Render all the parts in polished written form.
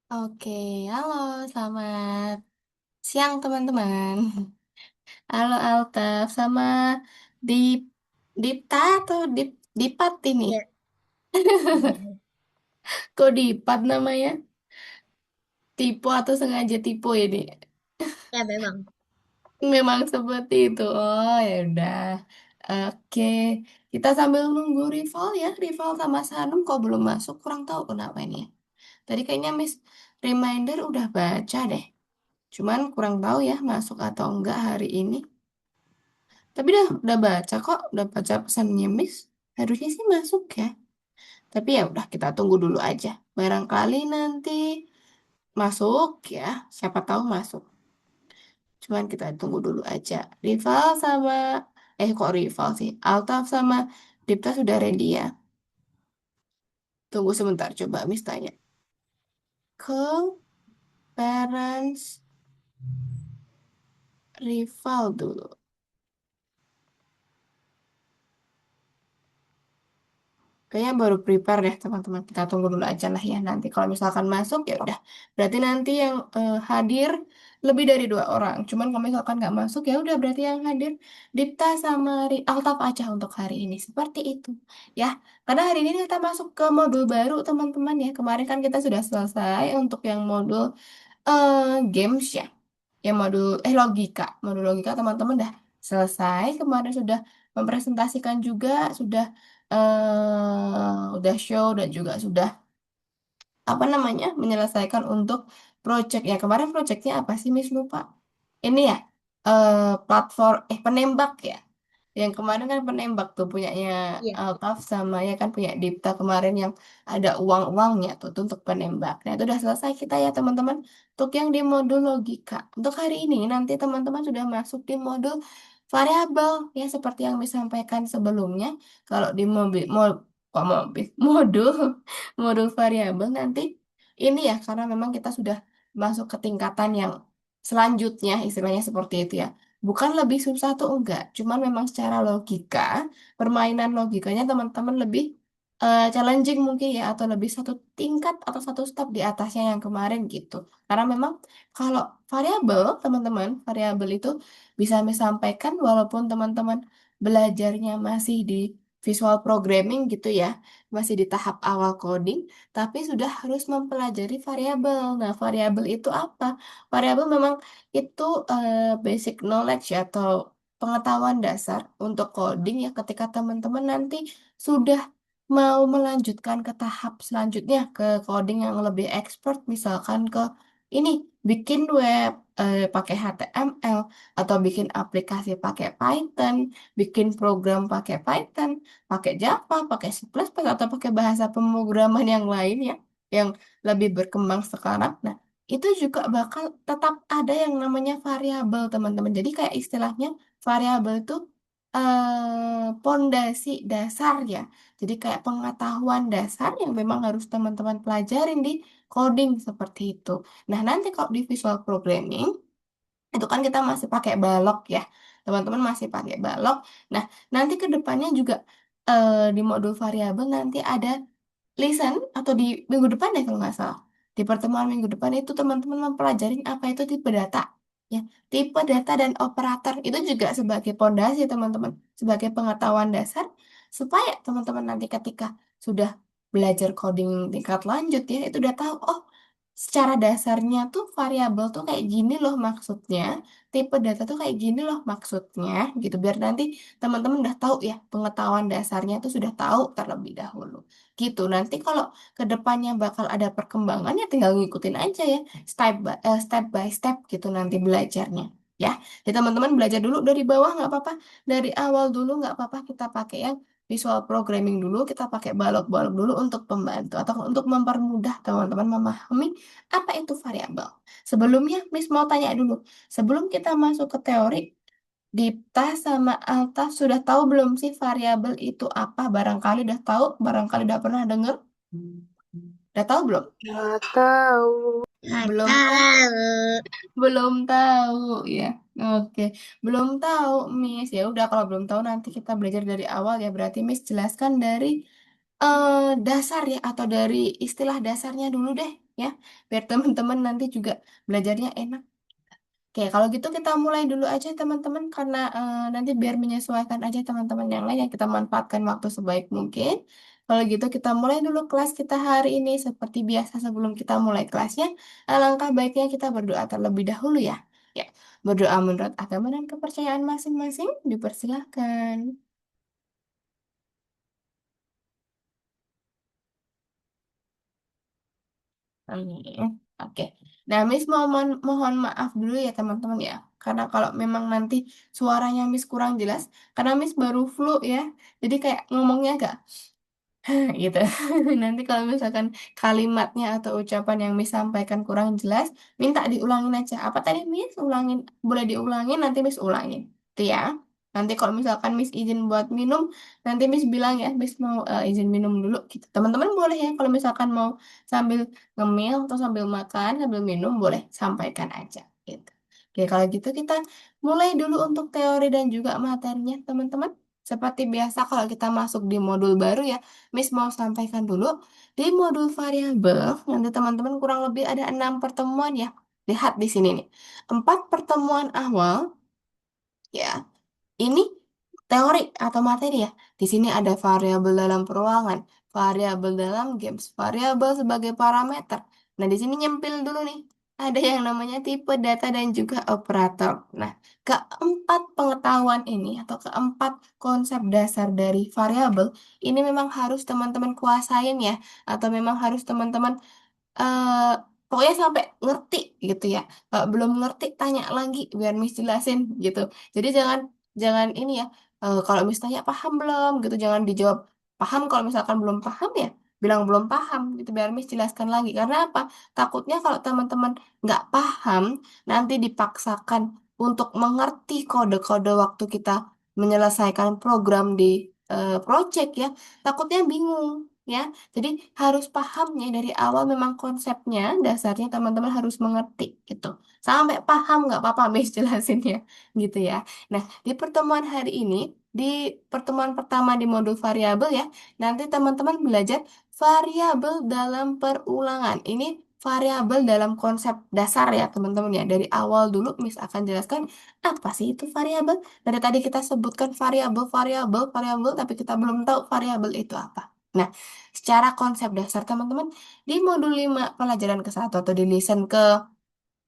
Oke, halo, selamat siang teman-teman. Halo Altaf, sama Dip, Dipta atau Dipat ini? Iya, Kok Dipat namanya? Tipe atau sengaja tipe ini? ya memang. Memang seperti itu. Oh ya udah. Oke, kita sambil nunggu rival ya. Rival sama Sanum kok belum masuk, kurang tahu kenapa ini ya. Tadi kayaknya Miss Reminder udah baca deh. Cuman kurang tahu ya masuk atau enggak hari ini. Tapi udah baca kok, udah baca pesannya Miss. Harusnya sih masuk ya. Tapi ya udah kita tunggu dulu aja. Barangkali nanti masuk ya. Siapa tahu masuk. Cuman kita tunggu dulu aja. Rival sama kok rival sih. Altaf sama Dipta sudah ready ya. Tunggu sebentar coba Miss tanya ke parents rival dulu. Kayaknya baru prepare deh teman-teman. Kita tunggu dulu aja lah ya. Nanti kalau misalkan masuk ya udah. Berarti nanti yang hadir lebih dari dua orang. Cuman kalau misalkan nggak masuk ya udah berarti yang hadir Dipta sama Altaf aja untuk hari ini. Seperti itu ya. Karena hari ini kita masuk ke modul baru teman-teman ya. Kemarin kan kita sudah selesai untuk yang modul games ya. Yang modul logika teman-teman udah selesai. Kemarin sudah mempresentasikan juga, udah show dan juga sudah apa namanya menyelesaikan untuk project ya. Kemarin projectnya apa sih Miss lupa? Ini ya platform penembak ya. Yang kemarin kan penembak tuh punyanya Iya, Altaf sama ya kan punya Dipta kemarin yang ada uang-uangnya tuh untuk penembak. Nah itu udah selesai kita ya teman-teman. Untuk yang di modul logika. Untuk hari ini nanti teman-teman sudah masuk di modul variabel ya seperti yang disampaikan sebelumnya. Kalau di kok mobil modul modul variabel nanti ini ya karena memang kita sudah masuk ke tingkatan yang selanjutnya istilahnya seperti itu ya. Bukan lebih susah tuh enggak, cuman memang secara logika, permainan logikanya teman-teman lebih challenging mungkin ya, atau lebih satu tingkat atau satu step di atasnya yang kemarin gitu. Karena memang kalau variabel, teman-teman, variabel itu bisa disampaikan walaupun teman-teman belajarnya masih di visual programming gitu ya, masih di tahap awal coding, tapi sudah harus mempelajari variabel. Nah, variabel itu apa? Variabel memang itu basic knowledge ya, atau pengetahuan dasar untuk coding ya ketika teman-teman nanti sudah mau melanjutkan ke tahap selanjutnya ke coding yang lebih expert misalkan ke ini bikin web pakai HTML atau bikin aplikasi pakai Python, bikin program pakai Python, pakai Java, pakai C++ atau pakai bahasa pemrograman yang lain ya yang lebih berkembang sekarang. Nah, itu juga bakal tetap ada yang namanya variabel, teman-teman. Jadi kayak istilahnya variabel itu pondasi dasar ya. Jadi kayak pengetahuan dasar yang memang harus teman-teman pelajarin di coding seperti itu. Nah, nanti kalau di visual programming itu kan kita masih pakai balok ya. Teman-teman masih pakai balok. Nah, nanti ke depannya juga di modul variabel nanti ada listen atau di minggu depan deh kalau nggak salah. Di pertemuan minggu depan itu teman-teman mempelajarin apa itu tipe data. Ya, tipe data dan operator itu juga sebagai pondasi teman-teman, sebagai pengetahuan dasar supaya teman-teman nanti ketika sudah belajar coding tingkat lanjut ya, itu udah tahu oh secara dasarnya tuh variabel tuh kayak gini loh maksudnya, tipe data tuh kayak gini loh maksudnya gitu biar nanti teman-teman udah tahu ya pengetahuan dasarnya tuh sudah tahu terlebih dahulu gitu. Nanti kalau kedepannya bakal ada perkembangan ya tinggal ngikutin aja ya step by step gitu nanti belajarnya ya. Jadi teman-teman belajar dulu dari bawah nggak apa-apa, dari awal dulu nggak apa-apa kita pakai yang visual programming dulu, kita pakai balok-balok dulu untuk pembantu atau untuk mempermudah teman-teman memahami apa itu variabel. Sebelumnya Miss mau tanya dulu, sebelum kita masuk ke teori, Dipta sama Alta sudah tahu belum sih variabel itu apa? Barangkali udah tahu, barangkali udah pernah dengar. Udah tahu belum? Nggak tahu. nggak Belum tahu. tahu. Belum tahu ya. Oke, belum tahu Miss. Ya udah kalau belum tahu nanti kita belajar dari awal ya. Berarti Miss jelaskan dari dasar ya atau dari istilah dasarnya dulu deh. ya, biar teman-teman nanti juga belajarnya enak. Oke, kalau gitu kita mulai dulu aja teman-teman karena nanti biar menyesuaikan aja teman-teman yang lain yang kita manfaatkan waktu sebaik mungkin. Kalau gitu kita mulai dulu kelas kita hari ini seperti biasa sebelum kita mulai kelasnya, alangkah baiknya kita berdoa terlebih dahulu ya. Ya, berdoa menurut agama dan kepercayaan masing-masing dipersilahkan. Amin. Oke. Nah, Miss mohon maaf dulu ya teman-teman ya. Karena kalau memang nanti suaranya Miss kurang jelas, karena Miss baru flu ya. Jadi kayak ngomongnya agak gitu. Nanti kalau misalkan kalimatnya atau ucapan yang Miss sampaikan kurang jelas, minta diulangin aja. Apa tadi Miss? Ulangin, boleh diulangin, nanti Miss ulangin. Itu ya. Nanti kalau misalkan Miss izin buat minum, nanti Miss bilang ya, Miss mau izin minum dulu gitu. Teman-teman boleh ya kalau misalkan mau sambil ngemil atau sambil makan, sambil minum, boleh sampaikan aja gitu. Oke, kalau gitu kita mulai dulu untuk teori dan juga materinya, teman-teman. Seperti biasa kalau kita masuk di modul baru ya, Miss mau sampaikan dulu, di modul variabel, nanti teman-teman kurang lebih ada 6 pertemuan ya. Lihat di sini nih. 4 pertemuan awal, ya, ini teori atau materi ya. Di sini ada variabel dalam peruangan, variabel dalam games, variabel sebagai parameter. Nah, di sini nyempil dulu nih. Ada yang namanya tipe data dan juga operator. Nah, keempat pengetahuan ini atau keempat konsep dasar dari variabel ini memang harus teman-teman kuasain ya, atau memang harus teman-teman eh pokoknya sampai ngerti gitu ya. Kalau belum ngerti tanya lagi biar Miss jelasin gitu. Jadi jangan jangan ini ya. Kalau Miss tanya paham belum gitu jangan dijawab paham kalau misalkan belum paham ya bilang belum paham gitu biar Miss jelaskan lagi. Karena apa? Takutnya kalau teman-teman nggak paham nanti dipaksakan untuk mengerti kode-kode waktu kita menyelesaikan program di project ya. Takutnya bingung ya. Jadi harus pahamnya dari awal memang konsepnya dasarnya teman-teman harus mengerti gitu. Sampai paham nggak apa-apa Miss jelasin ya gitu ya. Nah di pertemuan hari ini di pertemuan pertama di modul variabel ya nanti teman-teman belajar variabel dalam perulangan. Ini variabel dalam konsep dasar ya teman-teman ya. Dari awal dulu Miss akan jelaskan apa sih itu variabel. Dari tadi kita sebutkan variabel, variabel, variabel, tapi kita belum tahu variabel itu apa. Nah, secara konsep dasar teman-teman, di modul 5 pelajaran ke-1 atau di listen ke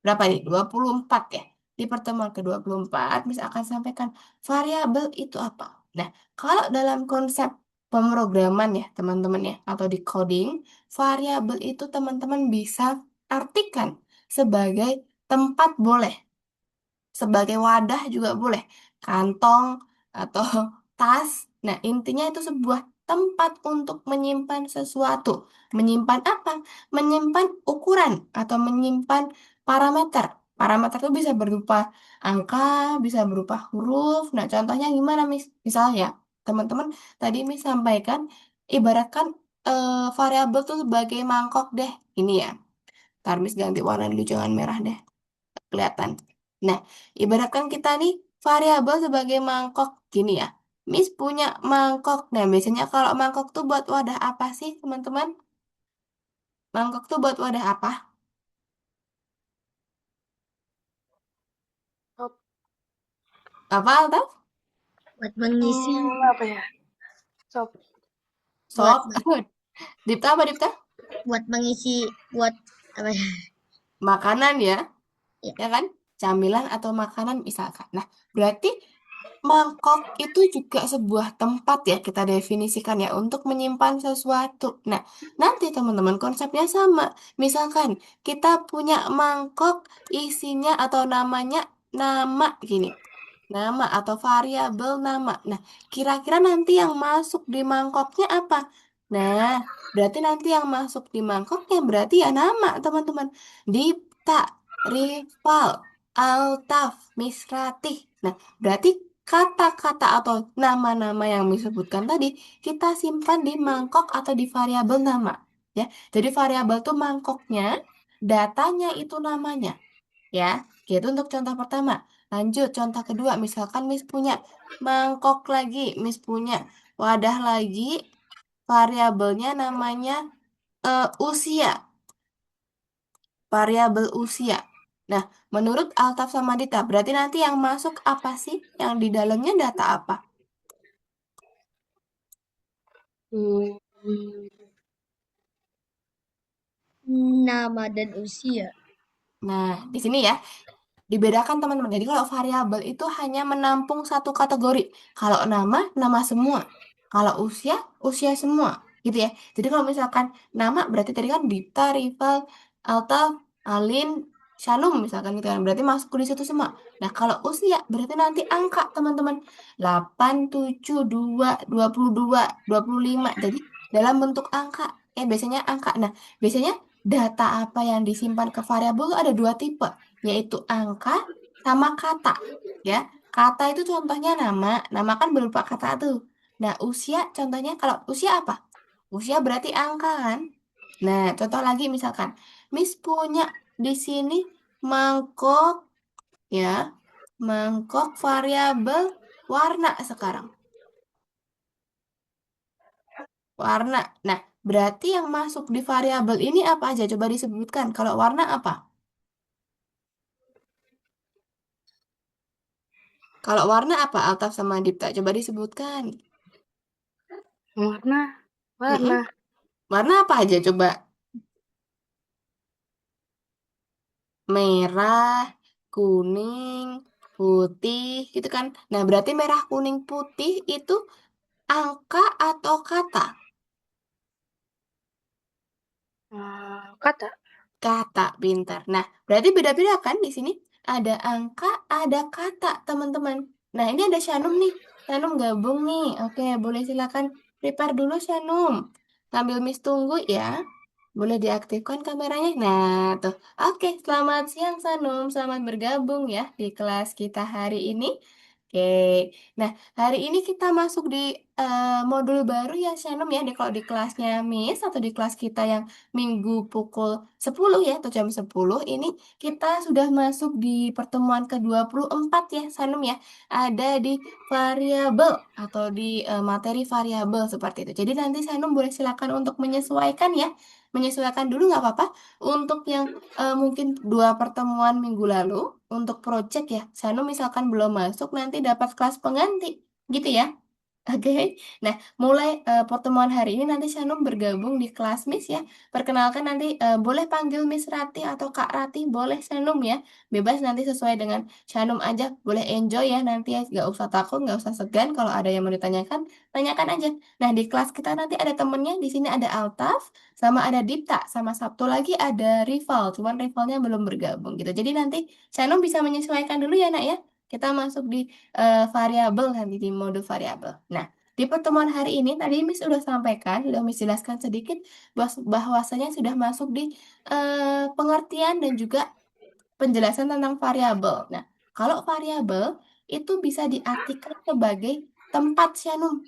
berapa nih? 24 ya. Di pertemuan ke-24, Miss akan sampaikan variabel itu apa. Nah, kalau dalam konsep pemrograman ya teman-teman ya, atau di coding, variabel itu teman-teman bisa artikan sebagai tempat boleh sebagai wadah juga boleh, kantong atau tas. Nah, intinya itu sebuah tempat untuk menyimpan sesuatu. Menyimpan apa? Menyimpan ukuran atau menyimpan parameter. Parameter itu bisa berupa angka, bisa berupa huruf. Nah, contohnya gimana, Miss? Misalnya, teman-teman tadi Miss sampaikan, ibaratkan variabel itu sebagai mangkok deh. Ini ya. Ntar Miss ganti warna dulu, jangan merah deh kelihatan. Nah, ibaratkan kita nih variabel sebagai mangkok gini ya. Miss punya mangkok. Nah, biasanya kalau mangkok tuh buat wadah apa sih, teman-teman? Mangkok tuh buat wadah apa? Sop. Apa, Alta? Buat mengisi, Apa ya? Sop. buat Sop. Dipta apa, Dipta? buat mengisi, buat apa ya? Makanan ya, Ya, ya kan? Camilan atau makanan misalkan. Nah, berarti mangkok itu juga sebuah tempat ya kita definisikan ya untuk menyimpan sesuatu. Nah, nanti teman-teman konsepnya sama. Misalkan kita punya mangkok isinya atau namanya nama gini. Nama atau variabel nama. Nah, kira-kira nanti yang masuk di mangkoknya apa? Nah, berarti nanti yang masuk di mangkoknya berarti ya nama, teman-teman. Dipta, Rival, Altaf, Misratih. Nah, berarti kata-kata atau nama-nama yang disebutkan tadi kita simpan di mangkok atau di variabel nama. Ya, jadi variabel itu mangkoknya, datanya itu namanya. Ya, gitu untuk contoh pertama. Lanjut, contoh kedua, misalkan Miss punya mangkok lagi, Miss punya wadah lagi, variabelnya namanya usia. variabel usia. Nah, menurut Altaf sama Dita, berarti nanti yang masuk apa sih? Yang di dalamnya data apa? Hmm, Nama dan usia. Nah, di sini ya. Dibedakan teman-teman. Jadi kalau variabel itu hanya menampung satu kategori. Kalau nama, nama semua. Kalau usia, usia semua. Gitu ya. Jadi kalau misalkan nama berarti tadi kan Dita, Rival, Alta, Alin, Shanum misalkan gitu kan. Berarti masuk di situ semua. Nah kalau usia berarti nanti angka teman-teman. 8, 7, 2, 22, 25. Jadi dalam bentuk angka. Biasanya angka. Nah biasanya data apa yang disimpan ke variabel itu ada dua tipe yaitu angka sama kata. Ya, kata itu contohnya nama, nama kan berupa kata tuh. Nah, usia contohnya kalau usia apa? Usia berarti angka kan? Nah, contoh lagi misalkan, Miss punya di sini mangkok ya, mangkok variabel warna sekarang. Warna. Nah, berarti yang masuk di variabel ini apa aja? Coba disebutkan. Kalau warna apa? Kalau warna apa? Altaf sama Dipta. Coba disebutkan. warna, Mm-mm. warna. Warna apa aja coba? Merah, kuning, putih, gitu kan? Nah, berarti merah, kuning, putih itu angka atau kata? Kata. Kata, pintar. Nah, berarti beda-beda kan di sini? Ada angka, ada kata, teman-teman. Nah, ini ada Shanum nih. Shanum gabung nih. Oke, boleh silakan prepare dulu Shanum. Sambil Miss tunggu ya. Boleh diaktifkan kameranya. Nah, tuh. Oke, selamat siang Sanum. Selamat bergabung ya di kelas kita hari ini. Oke. Nah, hari ini kita masuk di modul baru ya Shanum ya. Kalau di kelasnya Miss atau di kelas kita yang Minggu pukul 10 ya atau jam 10 ini kita sudah masuk di pertemuan ke-24 ya Sanum ya. Ada di variabel atau di materi variabel seperti itu. Jadi nanti Sanum boleh silakan untuk menyesuaikan ya. Menyesuaikan dulu nggak apa-apa. Untuk yang mungkin dua pertemuan minggu lalu untuk project ya. Sanum misalkan belum masuk nanti dapat kelas pengganti. Gitu ya. Oke, nah mulai pertemuan hari ini nanti Shanum bergabung di kelas Miss ya. Perkenalkan nanti boleh panggil Miss Rati atau Kak Rati, boleh Shanum ya. Bebas nanti sesuai dengan Shanum aja, boleh enjoy ya nanti ya. Gak usah takut, gak usah segan. Kalau ada yang mau ditanyakan, tanyakan aja. Nah di kelas kita nanti ada temennya, di sini ada Altaf, sama ada Dipta, sama Sabtu lagi ada Rival. Cuman Rivalnya belum bergabung gitu. Jadi nanti Shanum bisa menyesuaikan dulu ya nak ya. Kita masuk di variabel nanti di mode variabel. Nah, di pertemuan hari ini tadi Miss sudah sampaikan, sudah Miss jelaskan sedikit bahwasanya sudah masuk di pengertian dan juga penjelasan tentang variabel. Nah, kalau variabel itu bisa diartikan sebagai tempat Shanum.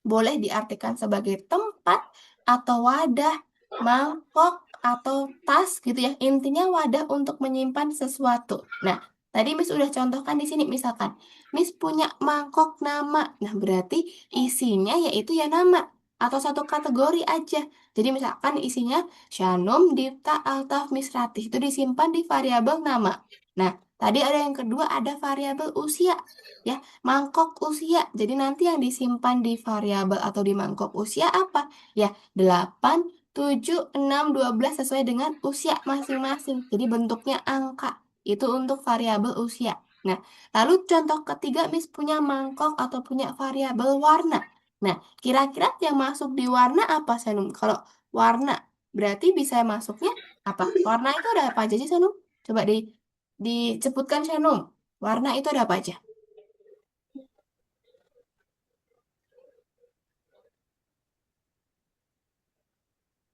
Boleh diartikan sebagai tempat atau wadah, mangkok atau tas gitu ya. Intinya wadah untuk menyimpan sesuatu. Nah, tadi Miss udah contohkan di sini misalkan Miss punya mangkok nama. Nah, berarti isinya yaitu ya nama atau satu kategori aja. Jadi misalkan isinya Shanum, Dipta, Altaf, Miss Ratih itu disimpan di variabel nama. Nah, tadi ada yang kedua ada variabel usia. Ya, mangkok usia. Jadi nanti yang disimpan di variabel atau di mangkok usia apa? Ya, 8, 7, 6, 12 sesuai dengan usia masing-masing. Jadi bentuknya angka. Itu untuk variabel usia. Nah, lalu contoh ketiga, Miss punya mangkok atau punya variabel warna. Nah, kira-kira yang masuk di warna apa, Sanum? Kalau warna, berarti bisa masuknya apa? Warna itu ada apa aja sih, Sanum? Coba disebutkan, Sanum. Warna itu ada apa aja?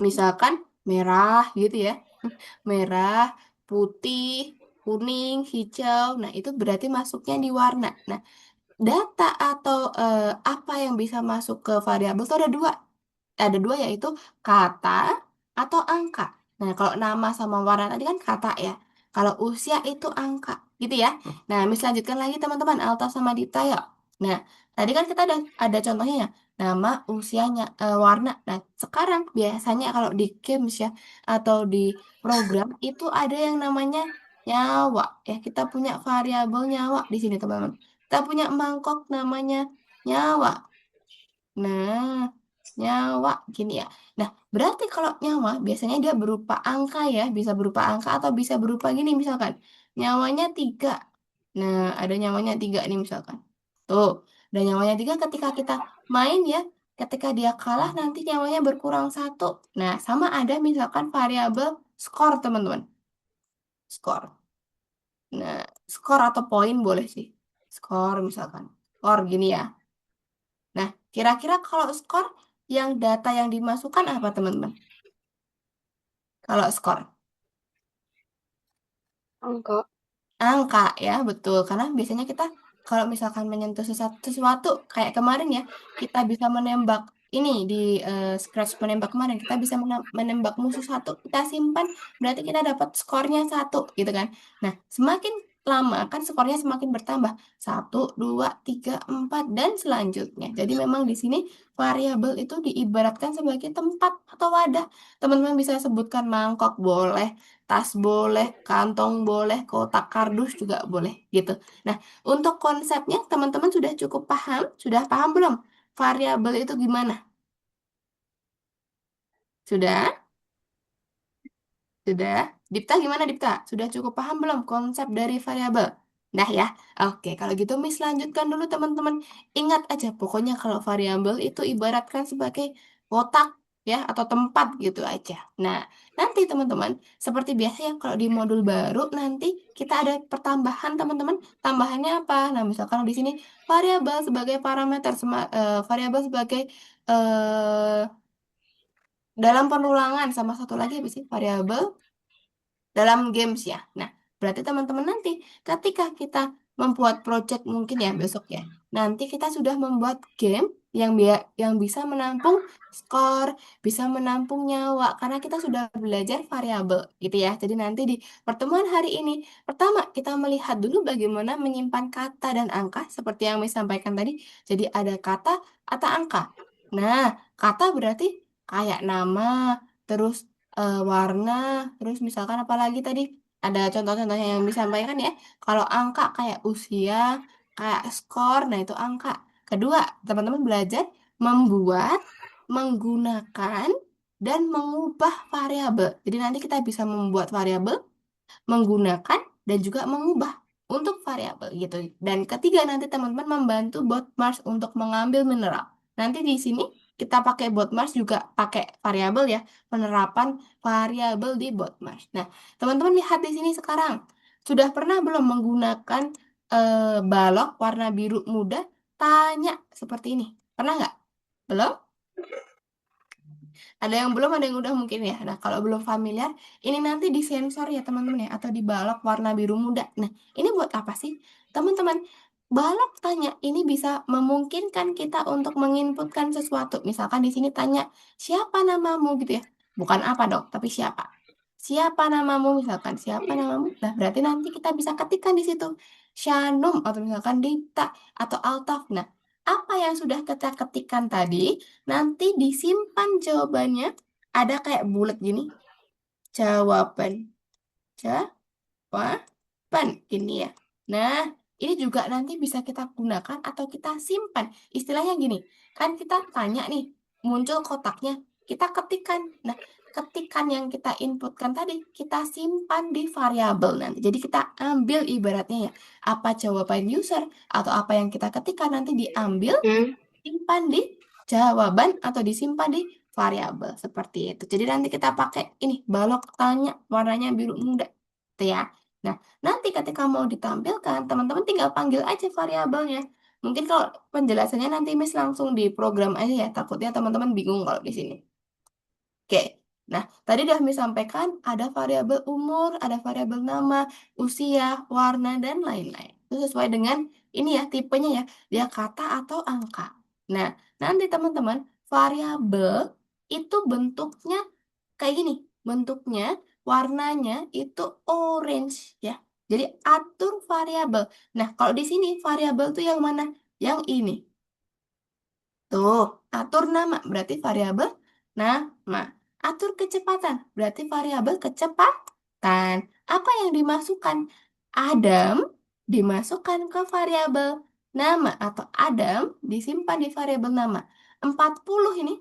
Misalkan merah gitu ya. Merah, putih, kuning, hijau. Nah, itu berarti masuknya di warna. Nah, data atau apa yang bisa masuk ke variabel itu ada dua. Ada dua yaitu kata atau angka. Nah, kalau nama sama warna tadi kan kata ya. Kalau usia itu angka, gitu ya. Nah, mis lanjutkan lagi teman-teman, Alta sama Dita ya. Nah, tadi kan kita ada contohnya ya, nama, usianya, warna. Nah, sekarang biasanya kalau di games ya, atau di program, itu ada yang namanya nyawa. Ya, kita punya variabel nyawa di sini, teman-teman. Kita punya mangkok namanya nyawa. Nah, nyawa gini ya. Nah, berarti kalau nyawa biasanya dia berupa angka ya, bisa berupa angka atau bisa berupa gini misalkan. Nyawanya 3. Nah, ada nyawanya 3 nih misalkan. Tuh, dan nyawanya 3 ketika kita main ya, ketika dia kalah nanti nyawanya berkurang 1. Nah, sama ada misalkan variabel skor teman-teman. Skor. Nah, skor atau poin boleh sih. Skor misalkan. Skor gini ya. Nah, kira-kira kalau skor yang data yang dimasukkan apa, teman-teman? Kalau skor, Angka. angka ya, betul. Karena biasanya kita kalau misalkan menyentuh sesuatu kayak kemarin ya, kita bisa menembak ini di scratch menembak kemarin, kita bisa menembak musuh 1, kita simpan, berarti kita dapat skornya 1, gitu kan. Nah, semakin lama kan skornya semakin bertambah. 1, 2, 3, 4, dan selanjutnya. Jadi memang di sini variabel itu diibaratkan sebagai tempat atau wadah. Teman-teman bisa sebutkan mangkok boleh, tas boleh, kantong boleh, kotak kardus juga boleh gitu. Nah, untuk konsepnya teman-teman sudah cukup paham? Sudah paham belum? Variabel itu gimana? Sudah? Sudah? Dipta gimana Dipta? Sudah cukup paham belum konsep dari variabel? Nah ya, oke. Kalau gitu Miss lanjutkan dulu teman-teman. Ingat aja, pokoknya kalau variabel itu ibaratkan sebagai kotak ya atau tempat gitu aja. Nah, nanti teman-teman, seperti biasa ya kalau di modul baru nanti kita ada pertambahan teman-teman. Tambahannya apa? Nah, misalkan di sini variabel sebagai parameter, variabel sebagai eh, dalam penulangan sama satu lagi apa sih? Variabel dalam games ya. Nah, berarti teman-teman nanti ketika kita membuat project mungkin ya besok ya. Nanti kita sudah membuat game yang bisa menampung skor, bisa menampung nyawa karena kita sudah belajar variabel gitu ya. Jadi nanti di pertemuan hari ini pertama kita melihat dulu bagaimana menyimpan kata dan angka seperti yang saya sampaikan tadi. Jadi ada kata atau angka. Nah, kata berarti kayak nama, terus warna, terus misalkan apalagi tadi ada contoh-contohnya yang disampaikan ya. Kalau angka kayak usia, kayak skor, nah itu angka. Kedua, teman-teman belajar membuat, menggunakan, dan mengubah variabel. Jadi nanti kita bisa membuat variabel, menggunakan dan juga mengubah untuk variabel gitu. Dan ketiga nanti teman-teman membantu Botmars untuk mengambil mineral. Nanti di sini kita pakai Botmars juga pakai variabel ya, penerapan variabel di Botmars. Nah, teman-teman lihat di sini sekarang. Sudah pernah belum menggunakan balok warna biru muda tanya seperti ini? Pernah nggak? Belum? Ada yang belum, ada yang udah mungkin ya. Nah, kalau belum familiar, ini nanti disensor ya teman-teman ya, atau dibalok warna biru muda. Nah, ini buat apa sih? Teman-teman, balok tanya ini bisa memungkinkan kita untuk menginputkan sesuatu. Misalkan di sini tanya, siapa namamu gitu ya. Bukan apa dok, tapi siapa. Siapa namamu misalkan, siapa namamu? Nah, berarti nanti kita bisa ketikkan di situ. Shanum atau misalkan Dita atau Altaf. Nah, apa yang sudah kita ketikkan tadi nanti disimpan jawabannya ada kayak bulat gini. Jawaban. Jawaban. Ini ya. Nah, ini juga nanti bisa kita gunakan atau kita simpan. Istilahnya gini. Kan kita tanya nih. Muncul kotaknya. Kita ketikkan. Nah, ketikan yang kita inputkan tadi. Kita simpan di variabel nanti. Jadi kita ambil ibaratnya ya. Apa jawaban user atau apa yang kita ketikkan nanti diambil Hmm. simpan di jawaban atau disimpan di variabel seperti itu. Jadi nanti kita pakai ini balok tanya warnanya biru muda, gitu ya. Nah, nanti ketika mau ditampilkan, teman-teman tinggal panggil aja variabelnya. Mungkin kalau penjelasannya nanti Miss langsung di program aja ya, takutnya teman-teman bingung kalau di sini. Oke. Nah, tadi udah Miss sampaikan ada variabel umur, ada variabel nama, usia, warna, dan lain-lain. Itu sesuai dengan ini ya, tipenya ya, dia kata atau angka. Nah, nanti teman-teman, variabel itu bentuknya kayak gini. Bentuknya, warnanya itu orange ya. Jadi atur variabel. Nah, kalau di sini variabel itu yang mana? yang ini. Tuh, atur nama berarti variabel nama. Atur kecepatan berarti variabel kecepatan. Apa yang dimasukkan? Adam dimasukkan ke variabel nama atau Adam disimpan di variabel nama. 40 ini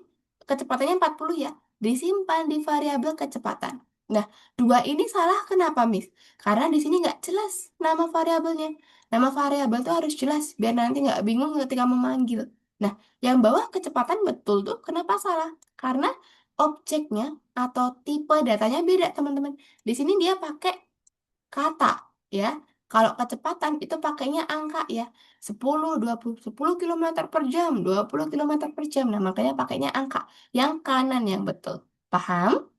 kecepatannya 40 ya, disimpan di variabel kecepatan. Nah, dua ini salah kenapa, Miss? Karena di sini nggak jelas nama variabelnya. Nama variabel tuh harus jelas biar nanti nggak bingung ketika memanggil. Nah, yang bawah kecepatan betul tuh, kenapa salah? Karena objeknya atau tipe datanya beda, teman-teman. Di sini dia pakai kata, ya. Kalau kecepatan itu pakainya angka, ya. 10, 20, 10 kilometer per jam, 20 kilometer per jam. Nah, makanya pakainya angka. Yang kanan yang betul. Paham?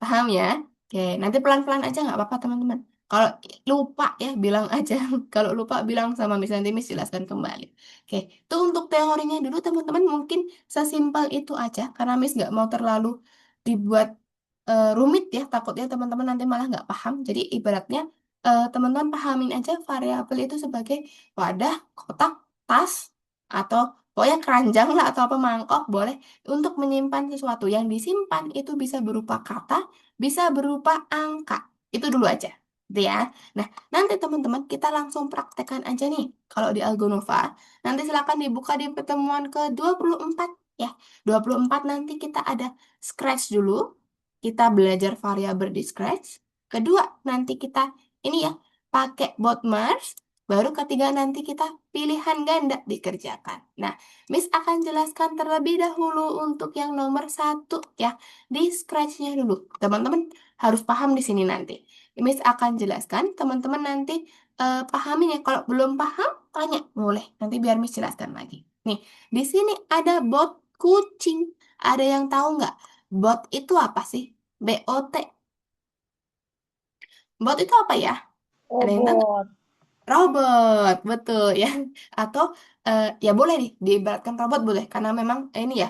Paham ya? Oke, nanti pelan-pelan aja nggak apa-apa teman-teman. Kalau lupa ya bilang aja. Kalau lupa bilang sama Miss, nanti Miss jelaskan kembali. Oke, itu untuk teorinya dulu teman-teman, mungkin sesimpel itu aja. Karena Miss nggak mau terlalu dibuat rumit ya. Takutnya teman-teman nanti malah nggak paham. Jadi ibaratnya teman-teman pahamin aja variabel itu sebagai wadah, kotak, tas, atau pokoknya keranjang lah atau apa mangkok boleh untuk menyimpan sesuatu. Yang disimpan itu bisa berupa kata, bisa berupa angka. Itu dulu aja. Gitu ya. Nah, nanti teman-teman kita langsung praktekkan aja nih. Kalau di Algonova, nanti silakan dibuka di pertemuan ke 24 ya. 24 nanti kita ada scratch dulu. Kita belajar variabel di scratch. Kedua, nanti kita ini ya, pakai Botmars. Baru ketiga nanti kita pilihan ganda dikerjakan. Nah, Miss akan jelaskan terlebih dahulu untuk yang nomor satu ya, di scratch-nya dulu. Teman-teman harus paham di sini nanti. Miss akan jelaskan, teman-teman nanti pahamin ya. Kalau belum paham, tanya boleh. Nanti biar Miss jelaskan lagi. Nih, di sini ada bot kucing. Ada yang tahu nggak? Bot itu apa sih? BOT. Bot itu apa ya? Ada yang tahu nggak? Robot. Robot, betul ya. Atau ya boleh nih, diibaratkan robot boleh. Karena memang ini ya,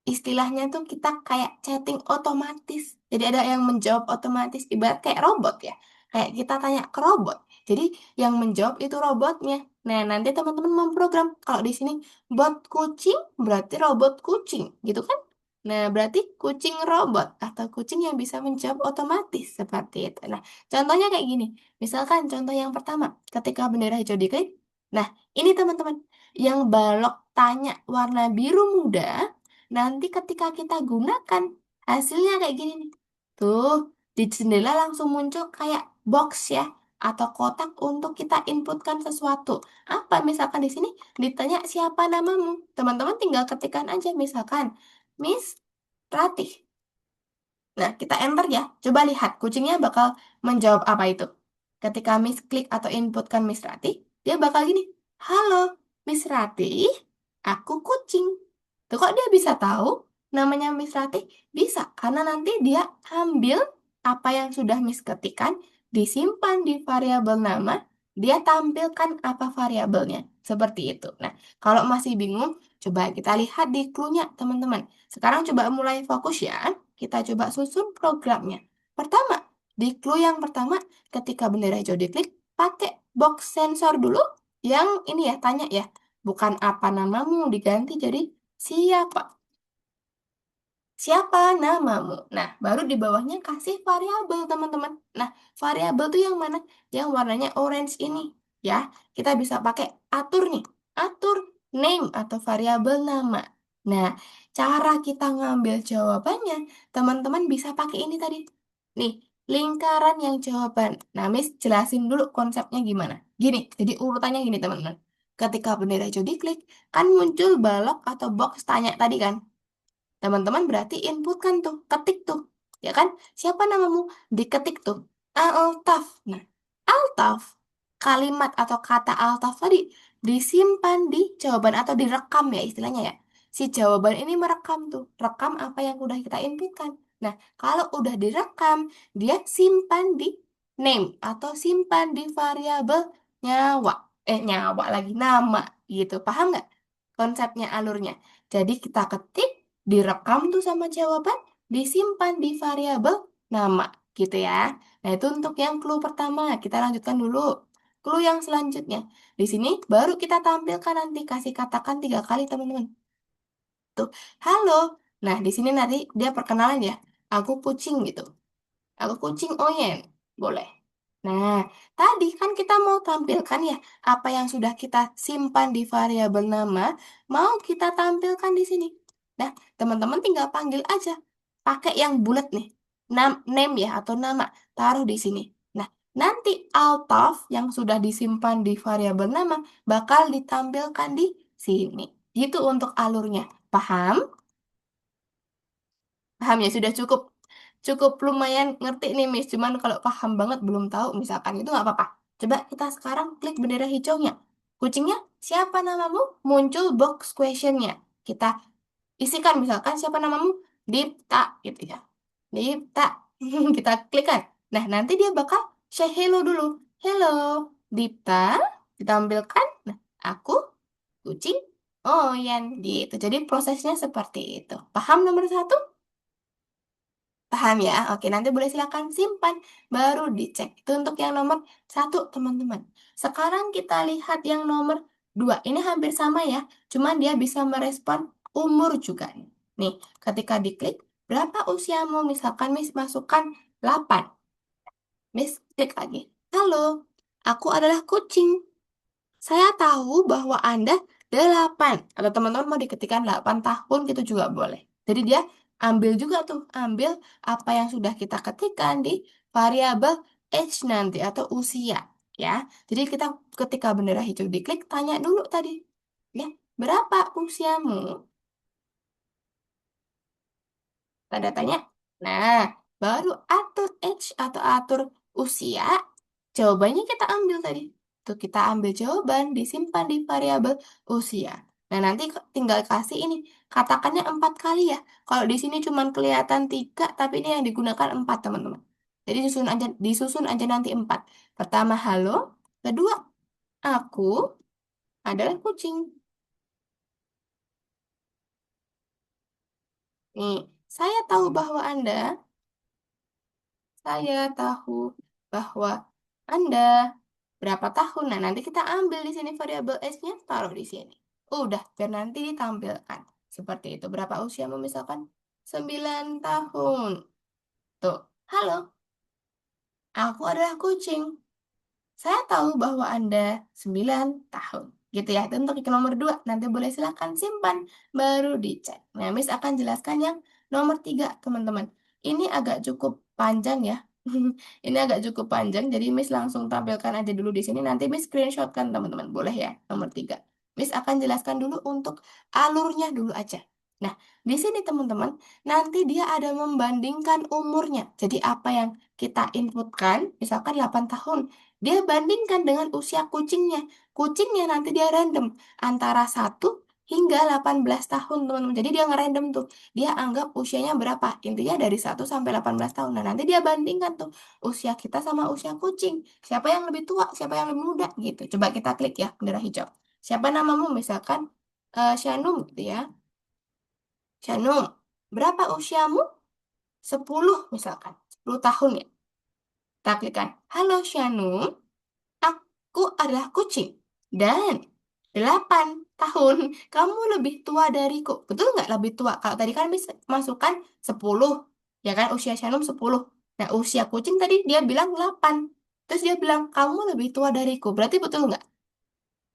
istilahnya tuh kita kayak chatting otomatis. Jadi ada yang menjawab otomatis, ibarat kayak robot ya. Kayak kita tanya ke robot. Jadi yang menjawab itu robotnya. Nah, nanti teman-teman memprogram. Kalau di sini bot kucing, berarti robot kucing, gitu kan? Nah, berarti kucing robot atau kucing yang bisa menjawab otomatis seperti itu. Nah, contohnya kayak gini. Misalkan contoh yang pertama, ketika bendera hijau diklik. Nah, ini teman-teman, yang balok tanya warna biru muda. Nanti ketika kita gunakan, hasilnya kayak gini nih. Tuh, di jendela langsung muncul kayak box ya, atau kotak untuk kita inputkan sesuatu. Apa misalkan di sini ditanya siapa namamu? Teman-teman tinggal ketikkan aja misalkan, Miss Ratih. Nah, kita enter ya. Coba lihat, kucingnya bakal menjawab apa itu. Ketika Miss klik atau inputkan Miss Rati, dia bakal gini. Halo, Miss Rati, aku kucing. Tuh kok dia bisa tahu namanya Miss Rati? Bisa, karena nanti dia ambil apa yang sudah Miss ketikkan, disimpan di variabel nama, dia tampilkan apa variabelnya. Seperti itu. Nah, kalau masih bingung, coba kita lihat di clue-nya, teman-teman. Sekarang coba mulai fokus ya. Kita coba susun programnya. Pertama, di clue yang pertama, ketika bendera hijau diklik, pakai box sensor dulu. Yang ini ya, tanya ya. Bukan apa namamu, diganti jadi siapa. Siapa namamu? Nah, baru di bawahnya kasih variabel, teman-teman. Nah, variabel tuh yang mana? Yang warnanya orange ini. Ya, kita bisa pakai atur nih. Atur name atau variabel nama. Nah, cara kita ngambil jawabannya, teman-teman bisa pakai ini tadi. Nih, lingkaran yang jawaban. Nah, Miss jelasin dulu konsepnya gimana. Gini, jadi urutannya gini, teman-teman. Ketika bendera hijau diklik, kan muncul balok atau box tanya tadi kan. Teman-teman berarti input kan tuh, ketik tuh. Ya kan? Siapa namamu? Diketik tuh. Altaf. Nah, altaf, kalimat atau kata altaf tadi disimpan di jawaban atau direkam ya istilahnya ya. Si jawaban ini merekam tuh. Rekam apa yang udah kita inputkan. Nah, kalau udah direkam, dia simpan di name atau simpan di variabel nyawa. Nyawa lagi, nama gitu. Paham nggak konsepnya alurnya? Jadi kita ketik, direkam tuh sama jawaban, disimpan di variabel nama gitu ya. Nah, itu untuk yang clue pertama. Kita lanjutkan dulu. clue yang selanjutnya. Di sini baru kita tampilkan nanti, kasih katakan 3 kali teman-teman. Tuh, halo. Nah, di sini nanti dia perkenalan ya. Aku kucing gitu. Aku kucing Oyen. Boleh. Nah, tadi kan kita mau tampilkan ya apa yang sudah kita simpan di variabel nama, mau kita tampilkan di sini. Nah, teman-teman tinggal panggil aja. Pakai yang bulat nih. Name ya atau nama, taruh di sini. Nah, nanti alt of yang sudah disimpan di variabel nama bakal ditampilkan di sini. Gitu untuk alurnya. Paham? Paham ya, sudah cukup cukup lumayan ngerti nih Miss. Cuman kalau paham banget belum tahu misalkan itu nggak apa-apa. Coba kita sekarang klik bendera hijaunya. Kucingnya siapa namamu? Muncul box questionnya. Kita isikan misalkan siapa namamu? Dipta gitu ya. Dipta. Kita klikkan. Nah, nanti dia bakal say hello dulu. Hello, Dipta. Ditampilkan. Nah, aku kucing. Oh, Yan gitu. Jadi prosesnya seperti itu. Paham nomor satu? Paham ya? Oke, nanti boleh silakan simpan, baru dicek. Itu untuk yang nomor satu, teman-teman. Sekarang kita lihat yang nomor dua. Ini hampir sama ya, cuman dia bisa merespon umur juga. Nih, ketika diklik, berapa usiamu? Misalkan Miss masukkan 8. Miss klik lagi. Halo, aku adalah kucing. Saya tahu bahwa Anda 8. Atau teman-teman mau diketikkan 8 tahun gitu juga boleh. Jadi dia ambil juga tuh, ambil apa yang sudah kita ketikkan di variabel age nanti atau usia. Ya, jadi kita ketika bendera hijau diklik, tanya dulu tadi. Ya, berapa usiamu? Tanda tanya. Nah, baru atur age atau atur usia. Jawabannya kita ambil tadi. Tuh kita ambil jawaban, disimpan di variabel usia. Nah, nanti tinggal kasih ini. Katakannya 4 kali ya. Kalau di sini cuma kelihatan 3, tapi ini yang digunakan 4, teman-teman. Jadi disusun aja nanti 4. Pertama, halo. Kedua, aku adalah kucing. Nih, saya tahu bahwa saya tahu bahwa Anda berapa tahun. Nah, nanti kita ambil di sini variabel S-nya, taruh di sini. Udah, biar nanti ditampilkan. Seperti itu. Berapa usiamu misalkan? 9 tahun. Tuh, halo, aku adalah kucing. Saya tahu bahwa Anda 9 tahun. Gitu ya, itu untuk yang nomor 2. Nanti boleh silakan simpan, baru dicek. Nah, Miss akan jelaskan yang nomor 3, teman-teman. Ini agak cukup panjang ya. Ini agak cukup panjang, jadi Miss langsung tampilkan aja dulu di sini. Nanti Miss screenshotkan, teman-teman. Boleh ya, nomor 3. Miss akan jelaskan dulu untuk alurnya dulu aja. Nah, di sini teman-teman, nanti dia ada membandingkan umurnya. Jadi apa yang kita inputkan, misalkan 8 tahun. Dia bandingkan dengan usia kucingnya. Kucingnya nanti dia random antara 1 hingga 18 tahun, teman-teman. Jadi dia ngerandom tuh. Dia anggap usianya berapa? Intinya dari 1 sampai 18 tahun. Nah, nanti dia bandingkan tuh usia kita sama usia kucing. Siapa yang lebih tua, siapa yang lebih muda gitu. Coba kita klik ya bendera hijau. Siapa namamu? Misalkan Shanum gitu ya. Shanum, berapa usiamu? 10 misalkan. 10 tahun ya. Kita klikkan. Halo Shanum. Aku adalah kucing. Dan 8 tahun. Kamu lebih tua dariku. Betul nggak lebih tua? Kalau tadi kan bisa masukkan 10. Ya kan usia Shanum 10. Nah usia kucing tadi dia bilang 8. Terus dia bilang kamu lebih tua dariku. Berarti betul nggak?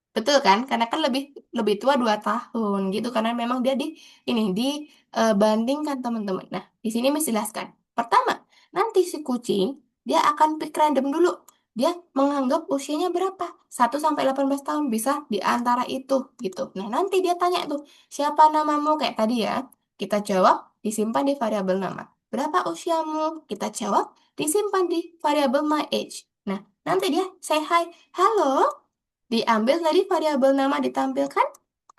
Betul kan? Karena kan lebih lebih tua 2 tahun gitu. Karena memang dia dibandingkan teman-teman. Nah, di sini Miss jelaskan. Pertama, nanti si kucing dia akan pick random dulu. Dia menganggap usianya berapa? 1 sampai 18 tahun bisa di antara itu gitu. Nah, nanti dia tanya tuh, siapa namamu kayak tadi ya. Kita jawab, disimpan di variabel nama. Berapa usiamu? Kita jawab, disimpan di variabel my age. Nah, nanti dia say hi, halo. Diambil tadi variabel nama ditampilkan,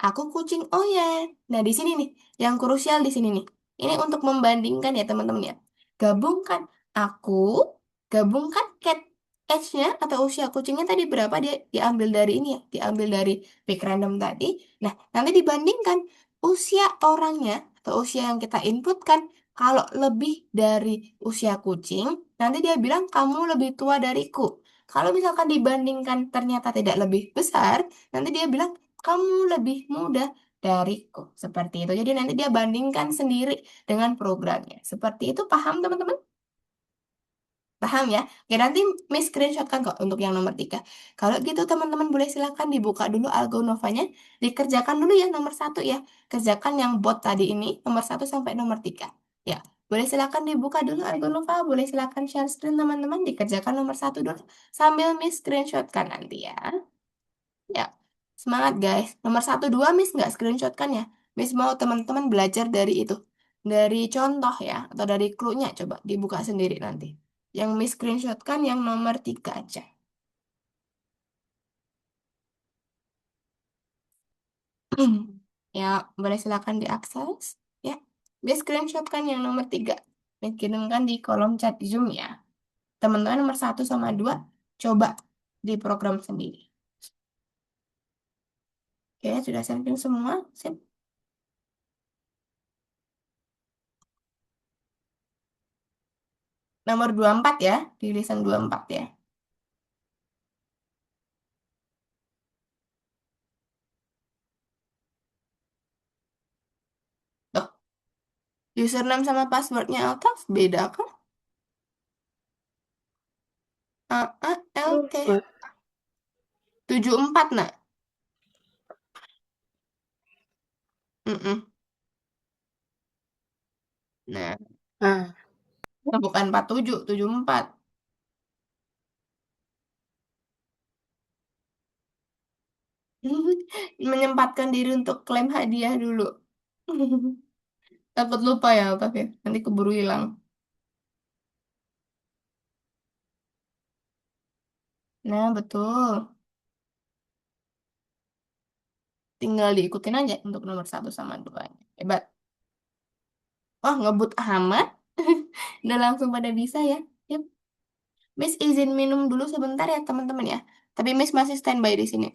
aku kucing Oyen. Nah, di sini nih, yang krusial di sini nih. Ini untuk membandingkan ya teman-teman ya. Gabungkan aku, gabungkan cat age-nya atau usia kucingnya tadi berapa dia diambil dari ini ya, diambil dari pick random tadi. Nah, nanti dibandingkan usia orangnya atau usia yang kita inputkan. Kalau lebih dari usia kucing, nanti dia bilang kamu lebih tua dariku. Kalau misalkan dibandingkan ternyata tidak lebih besar, nanti dia bilang kamu lebih mudah dariku. Seperti itu. Jadi nanti dia bandingkan sendiri dengan programnya. Seperti itu, paham teman-teman? Paham ya? Oke, nanti Miss screenshotkan kok untuk yang nomor 3. Kalau gitu teman-teman boleh silakan dibuka dulu Algonovanya. Dikerjakan dulu ya nomor 1 ya. Kerjakan yang bot tadi ini, nomor 1 sampai nomor 3. Ya, boleh silakan dibuka dulu Algonova. Boleh silakan share screen teman-teman. Dikerjakan nomor 1 dulu. Sambil Miss screenshotkan nanti ya. Ya, semangat guys. Nomor 1, 2 Miss nggak screenshotkan ya. Miss mau teman-teman belajar dari itu. Dari contoh ya, atau dari clue-nya coba dibuka sendiri nanti. Yang Miss screenshotkan yang nomor 3 aja. Ya, boleh silakan diakses. Ya, Miss screenshotkan yang nomor 3. Miss kirimkan di kolom chat Zoom ya. Teman-teman nomor 1 sama 2 coba di program sendiri. Oke, sudah sending semua. Sip. Nomor 24 ya, di tulisan 24 ya. Tuh, username sama passwordnya Altaf beda kan? AALT Lupa. 74 nak. Mm-mm. Nah, Ah, bukan 47, 74. Menyempatkan diri untuk klaim hadiah dulu. Takut lupa ya Altaf ya. Nanti keburu hilang. Nah, betul. Tinggal diikutin aja untuk nomor 1 sama 2. Hebat. Wah, ngebut amat. Udah langsung pada bisa ya. Yap. Miss izin minum dulu sebentar ya teman-teman ya. Tapi Miss masih standby di sini.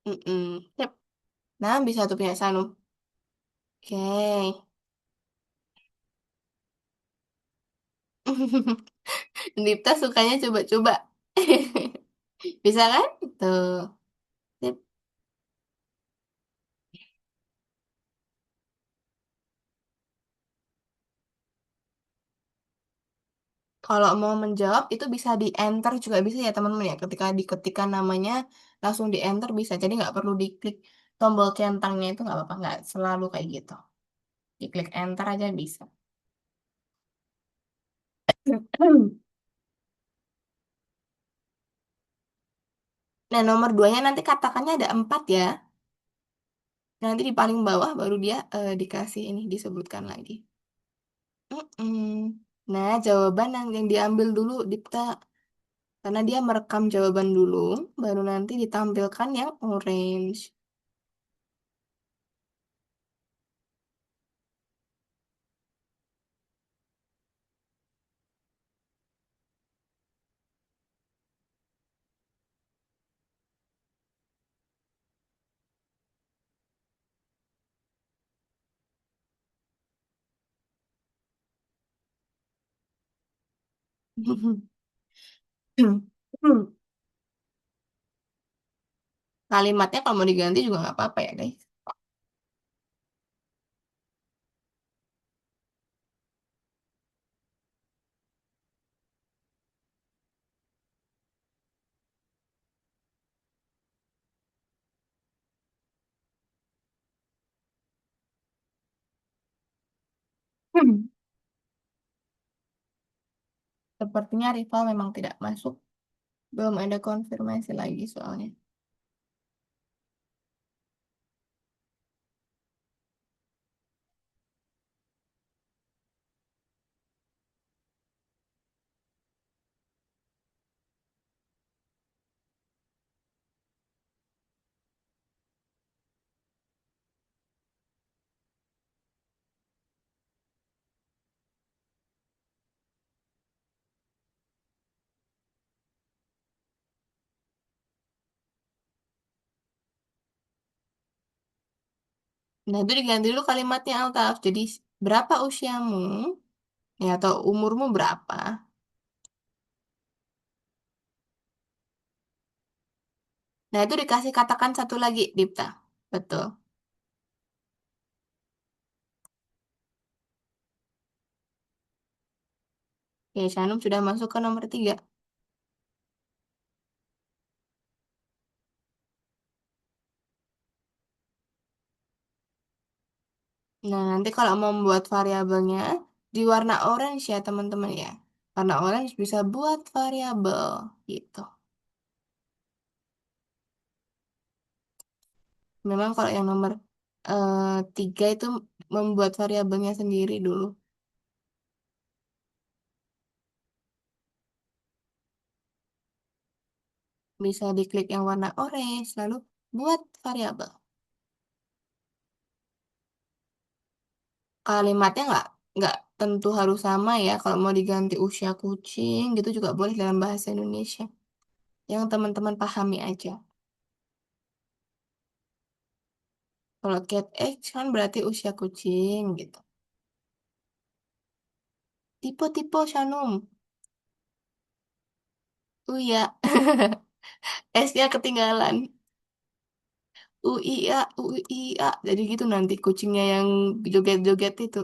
Mm-mm. Yap. Nah, bisa tuh punya Sanu. Oke. Dipta sukanya coba-coba. Bisa kan? Tuh. Sip. Kalau mau menjawab itu bisa di enter juga bisa ya teman-teman ya. Ketika diketikkan namanya langsung di enter bisa. Jadi nggak perlu diklik tombol centangnya itu nggak apa-apa. Nggak selalu kayak gitu. Diklik enter aja bisa. Nah, nomor 2-nya nanti katakannya ada 4 ya. Nanti di paling bawah baru dia dikasih ini disebutkan lagi. Mm-mm. Nah, jawaban yang diambil dulu Dipta. Karena dia merekam jawaban dulu, baru nanti ditampilkan yang orange. Kalimatnya kalau mau diganti juga nggak apa-apa ya, guys. Sepertinya rival memang tidak masuk. Belum ada konfirmasi lagi soalnya. Nah, itu diganti dulu kalimatnya Altaf. Jadi, berapa usiamu? Ya, atau umurmu berapa? Nah, itu dikasih katakan satu lagi, Dipta. Betul. Oke, Shanum sudah masuk ke nomor 3. Nah, nanti kalau mau membuat variabelnya di warna orange ya, teman-teman ya. Warna orange bisa buat variabel gitu. Memang kalau yang nomor 3 itu membuat variabelnya sendiri dulu. Bisa diklik yang warna orange, lalu buat variabel. Kalimatnya nggak tentu harus sama ya. Kalau mau diganti usia kucing gitu juga boleh dalam bahasa Indonesia. Yang teman-teman pahami aja. Kalau cat age kan berarti usia kucing gitu. Tipe-tipe Shanum. Oh iya, S-nya ketinggalan. UIA, UIA. Jadi gitu nanti kucingnya yang joget-joget itu.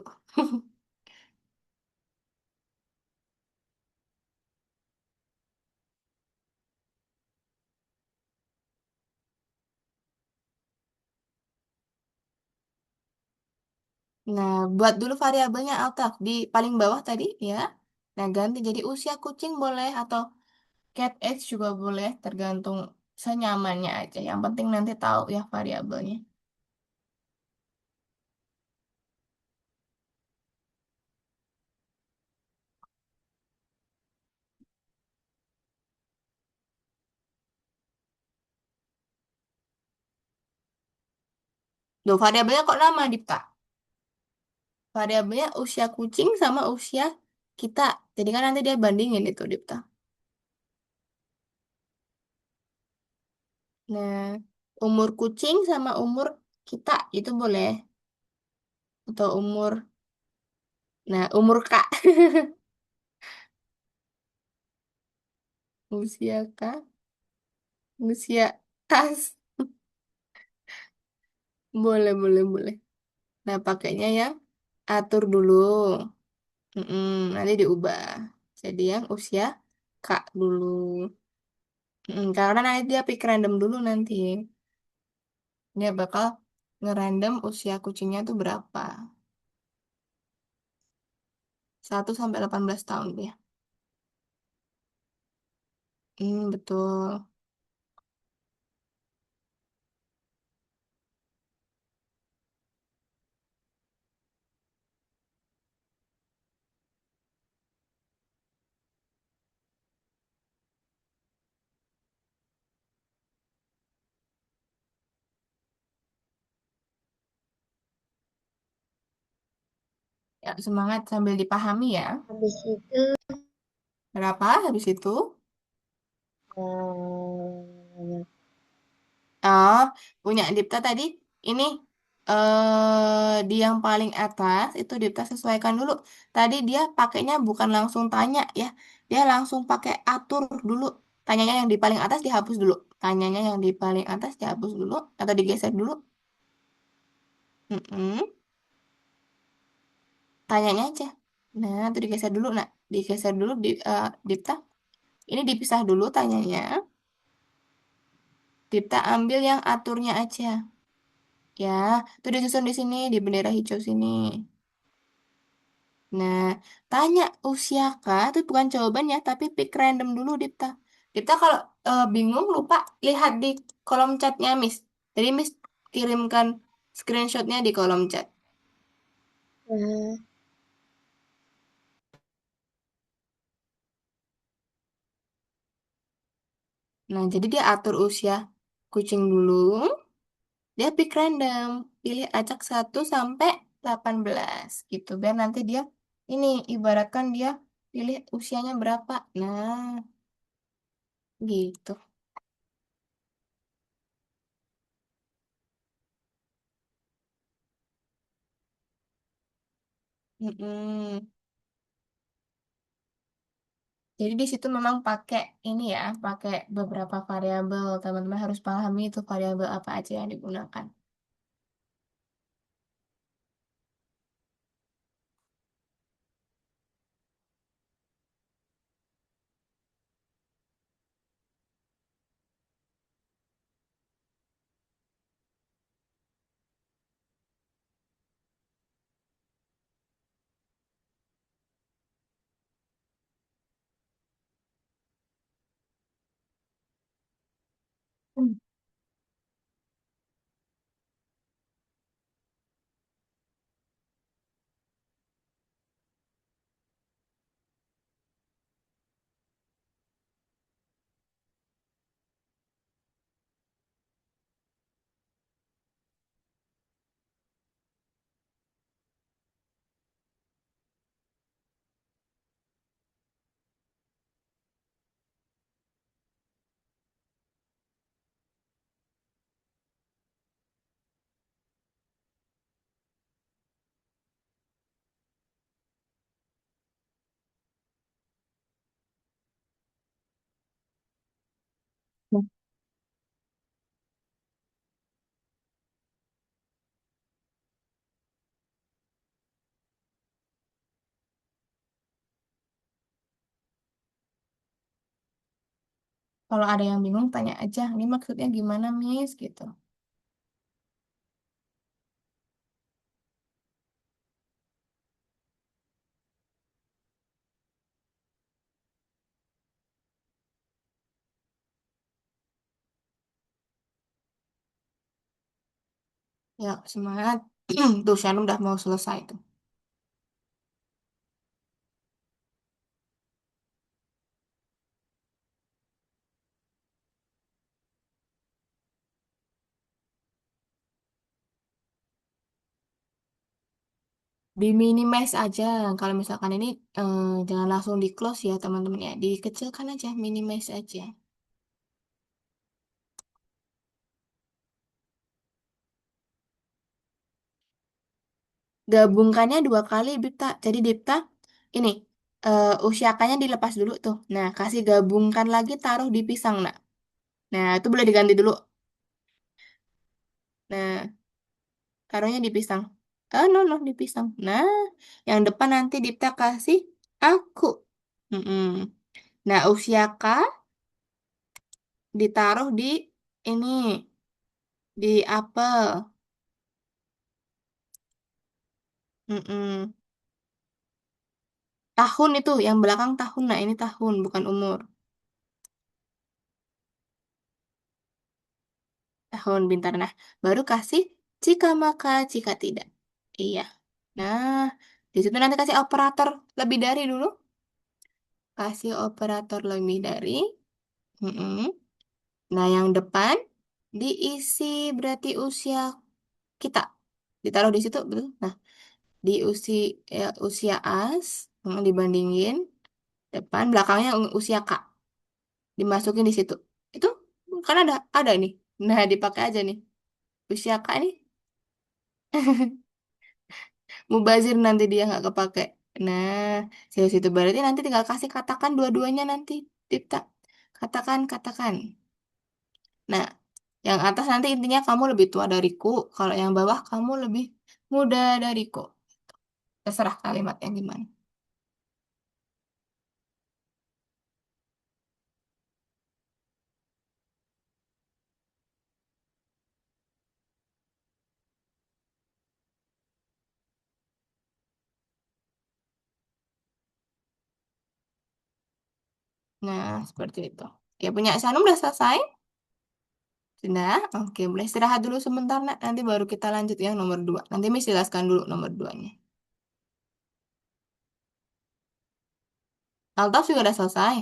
Nah, buat dulu variabelnya Altaf di paling bawah tadi ya. Nah, ganti jadi usia kucing boleh atau cat age juga boleh, tergantung senyamannya aja. Yang penting nanti tahu ya variabelnya. Loh, variabelnya kok nama, Dipta? Variabelnya usia kucing sama usia kita. Jadi kan nanti dia bandingin itu, Dipta. Nah, umur kucing sama umur kita itu boleh. Atau umur, nah umur Kak. Usia Kak, usia tas. Boleh, boleh, boleh. Nah, pakainya yang atur dulu. Nanti diubah. Jadi yang usia Kak dulu. Karena nanti dia pick random dulu nanti. Dia bakal ngerandom usia kucingnya tuh berapa. 1 sampai 18 tahun dia. Betul. Ya, semangat sambil dipahami ya. Habis itu Berapa habis itu? eh, Oh, punya Dipta tadi. Ini di yang paling atas itu Dipta sesuaikan dulu. Tadi dia pakainya bukan langsung tanya ya. Dia langsung pakai atur dulu. Tanyanya yang di paling atas dihapus dulu. Tanyanya yang di paling atas dihapus dulu atau digeser dulu. Mm-mm. Tanyanya aja. Nah, itu digeser dulu. Nah, digeser dulu Dipta. Ini dipisah dulu tanyanya. Dipta ambil yang aturnya aja. Ya, itu disusun di sini di bendera hijau sini. Nah, tanya usia kah itu bukan jawabannya, tapi pick random dulu, Dipta. Dipta kalau bingung, lupa, lihat di kolom chatnya, Miss. Jadi, Miss kirimkan screenshotnya di kolom chat. eh, Nah, jadi dia atur usia kucing dulu, dia pick random. Pilih acak 1 sampai 18, gitu. Biar nanti dia, ini, ibaratkan dia pilih usianya berapa. Nah, gitu. Mm-mm. Jadi di situ memang pakai ini ya, pakai beberapa variabel. Teman-teman harus pahami itu variabel apa aja yang digunakan. Hmm. Kalau ada yang bingung, tanya aja. Ini maksudnya gimana, Miss? Gitu. Ya, semangat. Tuh, Shan udah mau selesai tuh. Di minimize aja. Kalau misalkan ini jangan langsung di close ya, teman-teman ya. Dikecilkan aja, minimize aja. Gabungkannya dua kali, Dipta. Jadi Dipta, ini usiakannya dilepas dulu tuh. Nah, kasih gabungkan lagi, taruh di pisang, nak. Nah, itu boleh diganti dulu. Nah, taruhnya di pisang. No, no, di pisang. Nah, yang depan nanti Dipta kasih aku. Mm-mm. Nah, usia ditaruh di ini, di apel. Mm-mm. Tahun itu, yang belakang tahun. Nah, ini tahun, bukan umur. Tahun pintar. Nah, baru kasih jika maka, jika tidak. Iya. Nah, di situ nanti kasih operator lebih dari dulu. Kasih operator lebih dari. Mm-mm. Nah, yang depan diisi berarti usia kita. Ditaruh di situ, betul? Nah, di usia as, dibandingin depan, belakangnya usia K. Dimasukin di situ. Itu kan ada nih. Nah, dipakai aja nih. Usia K nih. Mubazir nanti dia nggak kepake. Nah, serius itu berarti nanti tinggal kasih katakan dua-duanya nanti. Dipta. Katakan, katakan. Nah, yang atas nanti intinya kamu lebih tua dariku. Kalau yang bawah kamu lebih muda dariku. Terserah kalimat yang gimana. Nah, seperti itu. Ya, punya Sanum udah selesai? Sudah? Oke, boleh istirahat dulu sebentar, nak. Nanti baru kita lanjut yang nomor dua. Nanti Miss jelaskan dulu nomor duanya. Altaf juga udah selesai?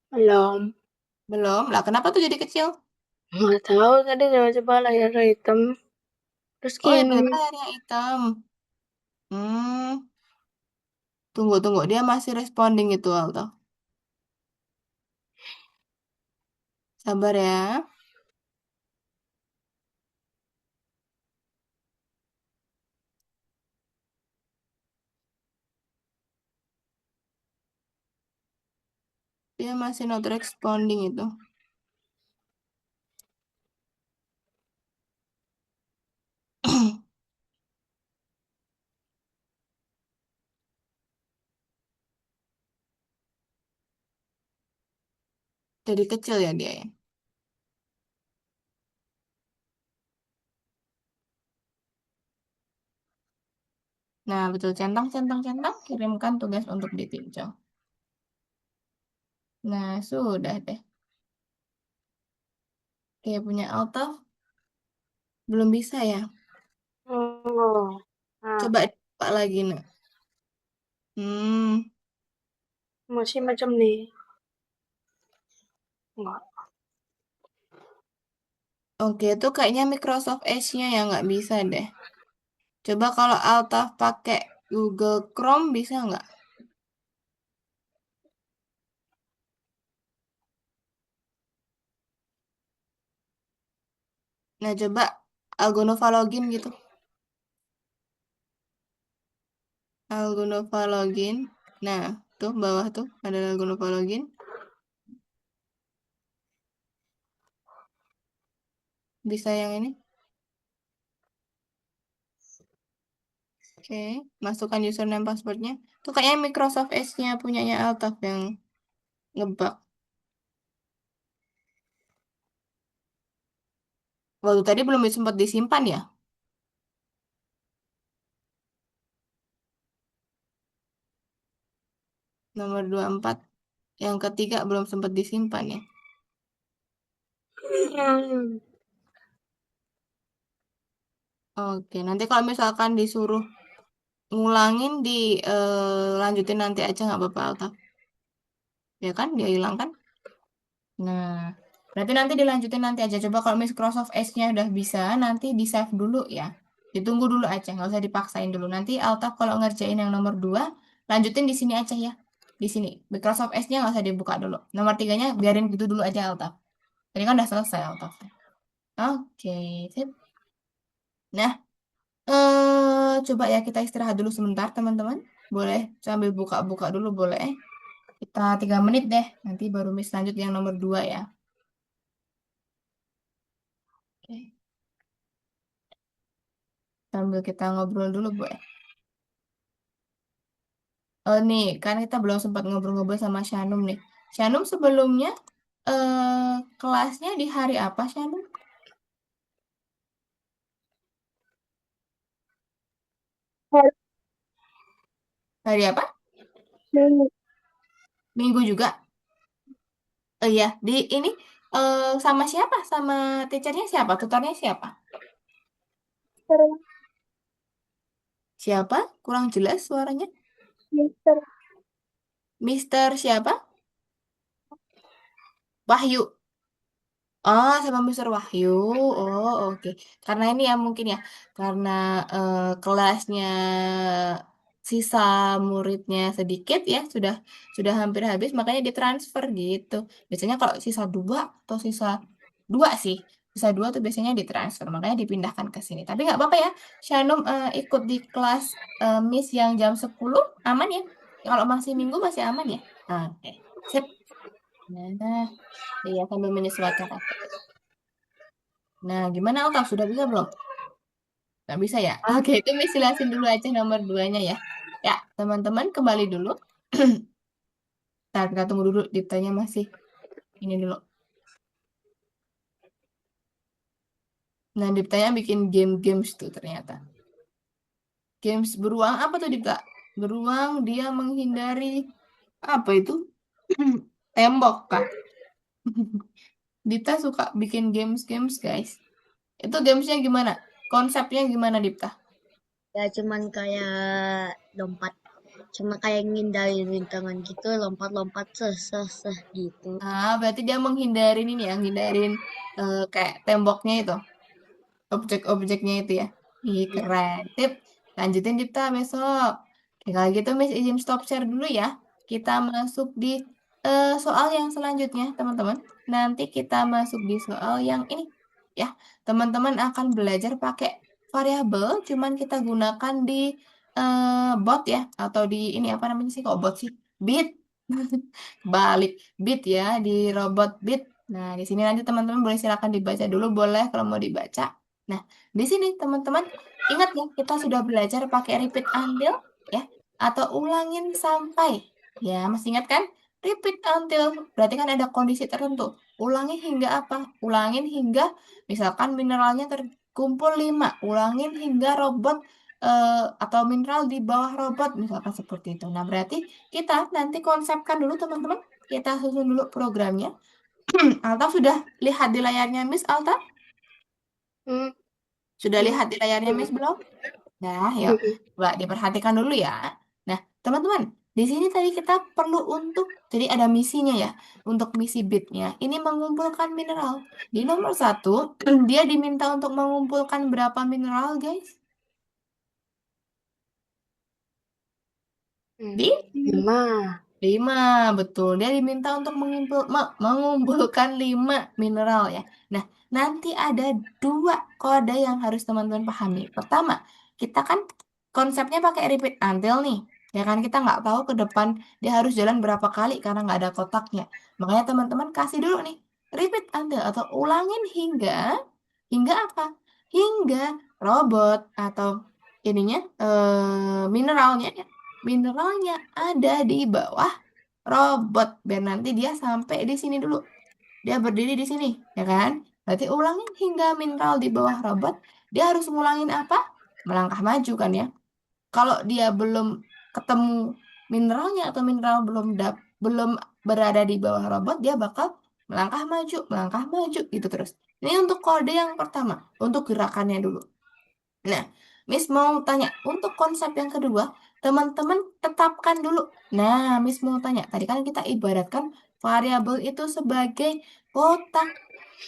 Belum. Belum? Lah, kenapa tuh jadi kecil? Nggak tahu tadi coba-coba layar hitam. Terus Oh, ya gini. tiba-tiba layarnya hitam. Hmm, tunggu, tunggu. Dia masih responding itu, Altaf. Sabar ya. Dia masih not responding itu. Jadi kecil ya dia ya. Nah, betul. Centang, centang, centang. Kirimkan tugas untuk ditinjau. Nah, sudah deh. Oke, punya Altaf. Belum bisa ya. Oh. Nah, Coba Pak lagi, nak. Hmm, masih macam nih. Enggak. oke. Itu kayaknya Microsoft Edge-nya yang nggak bisa deh. Coba kalau Altaf pakai Google Chrome bisa nggak? Nah, coba Algonova login gitu. Algonova login. Nah, tuh bawah tuh ada Algonova login. Bisa yang ini. Oke, masukkan username passwordnya. Tuh kayaknya Microsoft Edge-nya punyanya Altaf yang ngebug. Waktu tadi belum sempat disimpan ya. Nomor 24. Yang ketiga belum sempat disimpan ya. Hmm. Oke, nanti kalau misalkan disuruh ngulangin lanjutin nanti aja nggak apa-apa Altaf. Ya kan, dia hilang kan? Nah, berarti nanti dilanjutin nanti aja. Coba kalau Microsoft Edge-nya udah bisa, nanti di-save dulu ya. Ditunggu dulu aja, nggak usah dipaksain dulu. Nanti Altaf kalau ngerjain yang nomor 2, lanjutin di sini aja ya. Di sini. Microsoft Edge-nya nggak usah dibuka dulu. Nomor 3-nya biarin gitu dulu aja Altaf. Tadi kan udah selesai Altaf. Oke, sip. Nah, coba ya kita istirahat dulu sebentar teman-teman. Boleh sambil buka-buka dulu boleh. Kita 3 menit deh. Nanti baru miss lanjut yang nomor 2 ya. Oke. Sambil kita ngobrol dulu, Bu. Oh, nih, kan kita belum sempat ngobrol-ngobrol sama Shanum nih. Shanum sebelumnya kelasnya di hari apa, Shanum? Hari Hari apa? Minggu. Minggu juga. Oh iya, di ini sama siapa? Sama teachernya siapa? Tutornya siapa? Terus Siapa? Kurang jelas suaranya. Mister. Mister siapa? Wahyu. Oh, sama Mister Wahyu. Oh, oke. Karena ini ya mungkin ya, karena kelasnya sisa muridnya sedikit ya, sudah hampir habis, makanya ditransfer gitu. Biasanya kalau sisa dua atau sisa dua sih, sisa dua tuh biasanya ditransfer, makanya dipindahkan ke sini. Tapi nggak apa-apa ya, Shanum ikut di kelas Miss yang jam 10 aman ya? Kalau masih minggu masih aman ya? Oke, sip. Nah, iya sambil menyesuaikan aktivitas. Nah, gimana Alta? Sudah bisa belum? Nggak bisa ya? Ah, Oke, itu Miss jelasin dulu aja nomor 2-nya ya. Ya, teman-teman kembali dulu. Ntar kita tunggu dulu, ditanya masih ini dulu. Nah, Diptanya bikin game-games tuh ternyata. Games beruang apa tuh Dipta? Beruang dia menghindari apa itu? Tembok kah? Dipta suka bikin games-games guys. Itu gamesnya gimana? Konsepnya gimana Dipta? Ya cuman kayak lompat, cuma kayak ngindarin rintangan gitu, lompat-lompat seh gitu. Ah, berarti dia menghindarin ini ya, menghindarin kayak temboknya itu. Objek-objeknya itu ya. Ih, Iya. keren. Tip, lanjutin Dipta besok. Oke, kalau gitu Miss izin stop share dulu ya. Kita masuk di soal yang selanjutnya, teman-teman. Nanti kita masuk di soal yang ini. Ya, teman-teman akan belajar pakai variabel, cuman kita gunakan di bot ya, atau di ini apa namanya sih, kok bot sih? Bit. Balik bit ya di robot bit. Nah, di sini nanti teman-teman boleh silakan dibaca dulu, boleh kalau mau dibaca. Nah, di sini teman-teman ingat ya, kita sudah belajar pakai repeat until ya atau ulangin sampai. Ya, masih ingat kan? Repeat until berarti kan ada kondisi tertentu. Ulangi hingga apa? Ulangin hingga misalkan mineralnya terkumpul 5, ulangin hingga robot atau mineral di bawah robot misalkan seperti itu. Nah, berarti kita nanti konsepkan dulu teman-teman. Kita susun dulu programnya. Alta sudah lihat di layarnya Miss Alta? Hmm. Sudah Hmm. lihat di layarnya Miss belum? Nah, yuk. Coba diperhatikan dulu ya. Nah, teman-teman, di sini tadi kita perlu untuk, jadi ada misinya ya. Untuk misi bitnya, ini mengumpulkan mineral. Di nomor satu, dia diminta untuk mengumpulkan berapa mineral, guys? Hmm. Di 5. 5, betul. Dia diminta untuk mengumpulkan 5 mineral ya. Nah, nanti ada 2 kode yang harus teman-teman pahami. Pertama, kita kan konsepnya pakai repeat until nih. Ya kan, kita nggak tahu ke depan dia harus jalan berapa kali karena nggak ada kotaknya. Makanya teman-teman kasih dulu nih, repeat until atau ulangin hingga apa? Hingga robot atau ininya mineralnya ya. Mineralnya ada di bawah robot biar nanti dia sampai di sini dulu. Dia berdiri di sini, ya kan? Berarti ulangin hingga mineral di bawah robot. Dia harus ngulangin apa? Melangkah maju kan ya. Kalau dia belum ketemu mineralnya atau mineral belum berada di bawah robot, dia bakal melangkah maju gitu terus. Ini untuk kode yang pertama, untuk gerakannya dulu. Nah, Miss mau tanya, untuk konsep yang kedua, teman-teman tetapkan dulu. Nah, Miss mau tanya, tadi kan kita ibaratkan variabel itu sebagai kotak,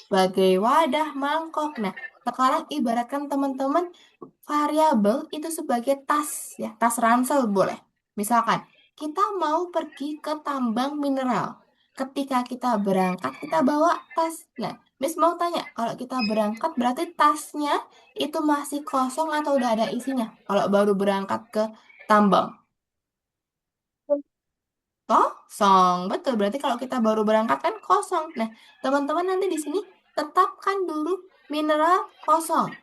sebagai wadah, mangkok. Nah, sekarang ibaratkan teman-teman variabel itu sebagai tas, ya, tas ransel boleh. Misalkan, kita mau pergi ke tambang mineral. Ketika kita berangkat, kita bawa tas. Nah, Miss mau tanya, kalau kita berangkat berarti tasnya itu masih kosong atau udah ada isinya? Kalau baru berangkat ke tambang. Kosong, betul. Berarti kalau kita baru berangkat kan kosong. Nah, teman-teman nanti di sini tetapkan dulu mineral kosong.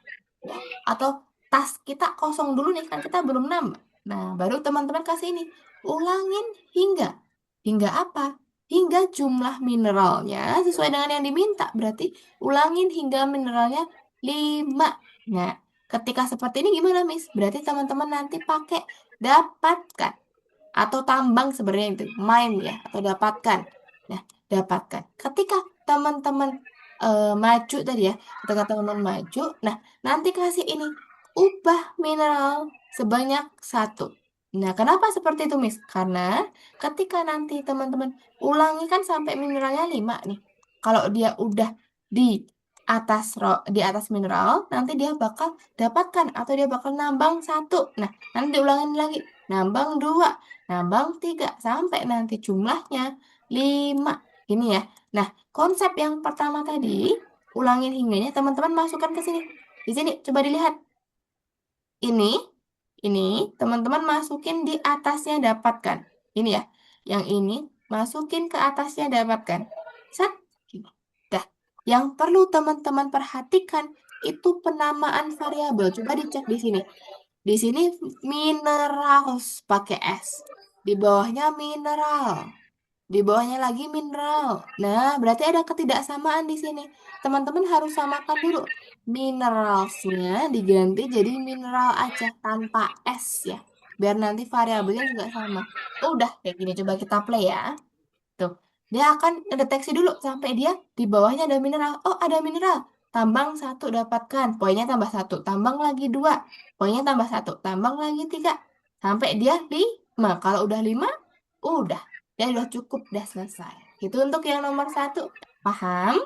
Ya, atau tas kita kosong dulu nih, kan kita belum nambah. Nah, baru teman-teman kasih ini. Ulangin hingga. Hingga apa? Hingga jumlah mineralnya sesuai dengan yang diminta. Berarti ulangin hingga mineralnya 5. Nah, ketika seperti ini gimana, Miss? Berarti teman-teman nanti pakai dapatkan atau tambang sebenarnya itu main ya atau dapatkan. Nah, dapatkan. Ketika teman-teman maju tadi ya, ketika teman-teman maju, nah nanti kasih ini ubah mineral sebanyak 1. Nah, kenapa seperti itu, Miss? Karena ketika nanti teman-teman ulangi kan sampai mineralnya 5 nih. Kalau dia udah di di atas mineral, nanti dia bakal dapatkan atau dia bakal nambang 1. Nah, nanti diulangin lagi, nambang 2, nambang 3 sampai nanti jumlahnya 5. Ini ya. Nah, konsep yang pertama tadi, ulangin hingganya teman-teman masukkan ke sini. Di sini coba dilihat. Ini, ini teman-teman masukin di atasnya dapatkan. Ini ya. Yang ini masukin ke atasnya dapatkan. Set. Gini. Dah. Yang perlu teman-teman perhatikan itu penamaan variabel. Coba dicek di sini. Di sini minerals pakai S. Di bawahnya mineral. Di bawahnya lagi mineral. Nah, berarti ada ketidaksamaan di sini. Teman-teman harus samakan dulu. Mineralsnya diganti jadi mineral aja tanpa S ya. Biar nanti variabelnya juga sama. Udah kayak gini. Coba kita play ya. Tuh, dia akan ngedeteksi dulu sampai dia di bawahnya ada mineral. Oh, ada mineral. Tambang 1 dapatkan. Poinnya tambah 1. Tambang lagi 2. Poinnya tambah 1. Tambang lagi 3. Sampai dia 5. Kalau udah 5, udah. Dia udah cukup, udah selesai. Itu untuk yang nomor 1. Paham?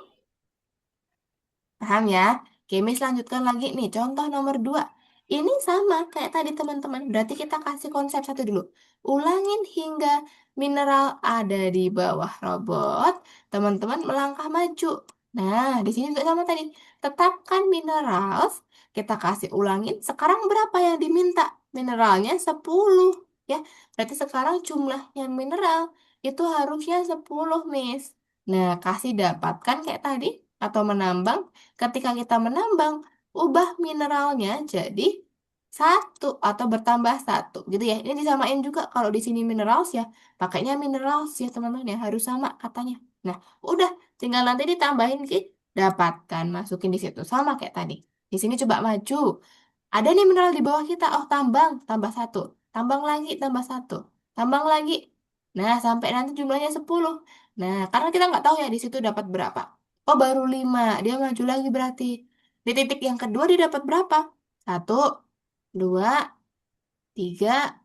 Paham ya? Oke, Miss lanjutkan lagi nih. Contoh nomor 2. Ini sama kayak tadi teman-teman. Berarti kita kasih konsep satu dulu. Ulangin hingga mineral ada di bawah robot. Teman-teman melangkah maju. Nah, di sini juga sama tadi. Tetapkan minerals. Kita kasih ulangin. Sekarang berapa yang diminta? Mineralnya 10. Ya, berarti sekarang jumlahnya mineral itu harusnya 10, Miss. Nah, kasih dapatkan kayak tadi atau menambang. Ketika kita menambang, ubah mineralnya jadi satu atau bertambah satu gitu ya. Ini disamain juga kalau di sini minerals ya, pakainya minerals ya teman-teman ya, harus sama katanya. Nah, udah tinggal nanti ditambahin ke dapatkan, masukin di situ sama kayak tadi. Di sini coba maju. Ada nih mineral di bawah kita. Oh, tambang, tambah satu. Tambang lagi, tambah satu. Tambang lagi. Nah, sampai nanti jumlahnya 10. Nah, karena kita nggak tahu ya di situ dapat berapa. Oh, baru 5. Dia maju lagi berarti. Di titik yang kedua dia dapat berapa? Satu, dua, tiga,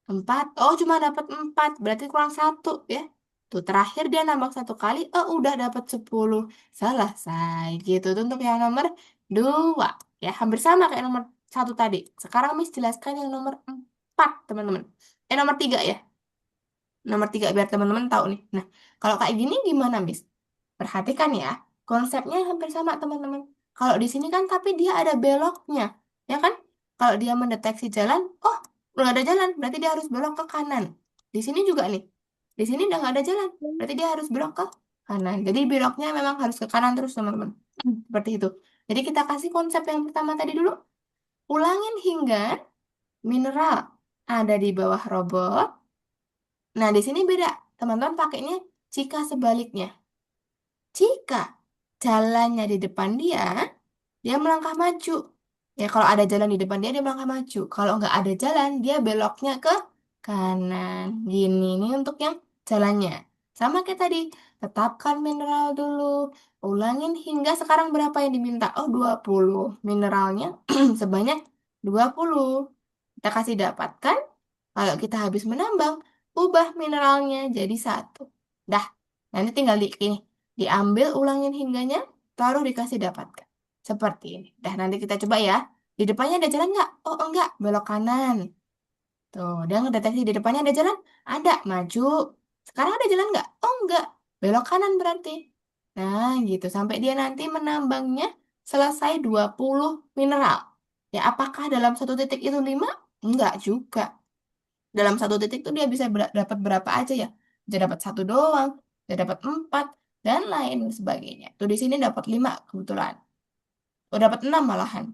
empat. Oh, cuma dapat 4. Berarti kurang satu ya. Tuh, terakhir dia nambah satu kali. Oh, udah dapat 10. Selesai. Gitu. Itu untuk yang nomor 2. Ya, hampir sama kayak nomor 1 tadi. Sekarang Miss jelaskan yang nomor 4, teman-teman. Nomor 3 ya. Nomor 3 biar teman-teman tahu nih. Nah, kalau kayak gini gimana, Miss? Perhatikan ya, konsepnya hampir sama teman-teman. Kalau di sini kan tapi dia ada beloknya, ya kan? Kalau dia mendeteksi jalan, oh nggak ada jalan, berarti dia harus belok ke kanan. Di sini juga nih, di sini udah nggak ada jalan, berarti dia harus belok ke kanan. Jadi beloknya memang harus ke kanan terus teman-teman. Seperti itu. Jadi kita kasih konsep yang pertama tadi dulu. Ulangin hingga mineral ada di bawah robot. Nah di sini beda, teman-teman pakainya jika sebaliknya. Jika jalannya di depan dia, dia melangkah maju. Ya, kalau ada jalan di depan dia, dia melangkah maju. Kalau nggak ada jalan, dia beloknya ke kanan. Gini, ini untuk yang jalannya. Sama kayak tadi, tetapkan mineral dulu. Ulangin hingga sekarang berapa yang diminta? Oh, 20. Mineralnya sebanyak 20. Kita kasih dapatkan. Kalau kita habis menambang, ubah mineralnya jadi satu. Dah, nanti tinggal ini. Diambil ulangin hingganya, taruh dikasih dapatkan. Seperti ini. Dah, nanti kita coba ya. Di depannya ada jalan nggak? Oh, enggak. Belok kanan. Tuh, dia ngedeteksi di depannya ada jalan. Ada, maju. Sekarang ada jalan nggak? Oh, enggak. Belok kanan berarti. Nah, gitu. Sampai dia nanti menambangnya selesai 20 mineral. Ya, apakah dalam satu titik itu 5? Enggak juga. Dalam satu titik tuh dia bisa dapat berapa aja ya. Bisa dapat satu doang, bisa dapat 4, dan lain sebagainya. Tuh di sini dapat 5 kebetulan. Oh, dapat 6 malahan.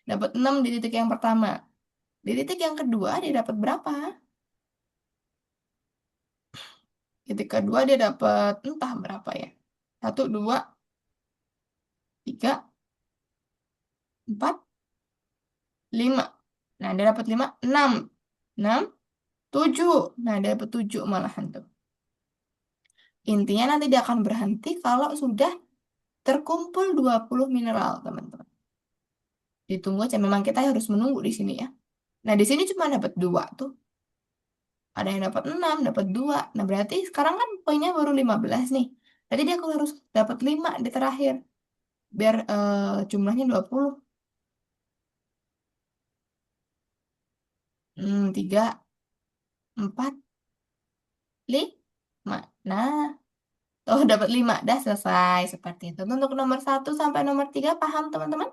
Dapat 6 di titik yang pertama. Di titik yang kedua dia dapat berapa? Titik kedua dia dapat entah berapa ya. Satu, dua, tiga, empat, lima. Nah, dia dapat 5, 6. 6, 7. Nah, dia dapat 7 malahan tuh. Intinya nanti dia akan berhenti kalau sudah terkumpul 20 mineral, teman-teman. Ditunggu aja, memang kita harus menunggu di sini ya. Nah, di sini cuma dapat 2 tuh. Ada yang dapat 6, dapat 2. Nah, berarti sekarang kan poinnya baru 15 nih. Berarti dia harus dapat 5 di terakhir. Biar jumlahnya 20. 3, 4, 5. Nah, oh dapat 5. Dah selesai. Seperti itu. Untuk nomor 1 sampai nomor 3 paham teman-teman?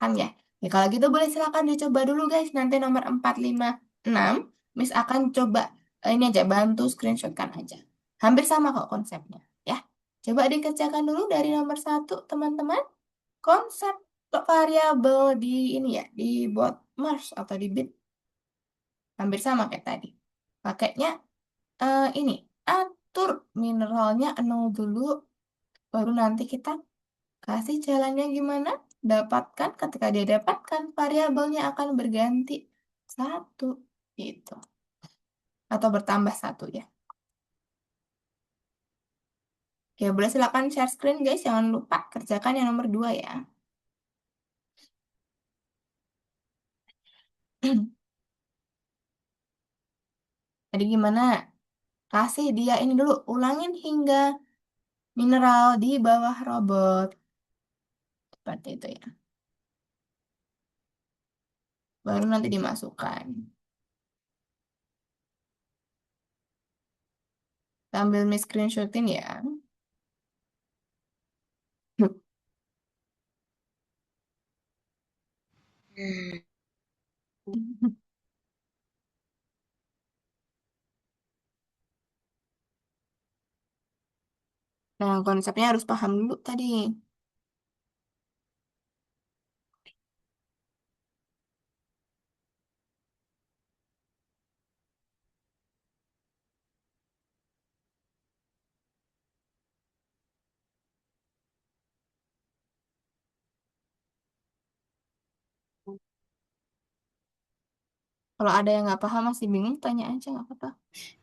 Paham ya? Ya, kalau gitu boleh silakan dicoba dulu guys. Nanti nomor 4, 5, 6. Miss akan coba ini aja bantu screenshotkan aja. Hampir sama kok konsepnya. Ya. Coba dikerjakan dulu dari nomor 1 teman-teman. Konsep variabel di ini ya. Di bot Mars atau di bit. Hampir sama kayak tadi. Pakainya ini. Atur mineralnya 0 dulu. Baru nanti kita kasih jalannya gimana? Dapatkan, ketika dia dapatkan, variabelnya akan berganti satu. Gitu. Atau bertambah satu ya. Oke, boleh silakan share screen guys. Jangan lupa kerjakan yang nomor 2 ya. Jadi gimana? Kasih dia ini dulu. Ulangin hingga mineral di bawah robot. Seperti itu ya. Baru nanti dimasukkan. Sambil screenshotin ya. Nah, Nah, konsepnya harus paham dulu tadi. Kalau ada yang nggak paham masih bingung, tanya aja nggak apa-apa.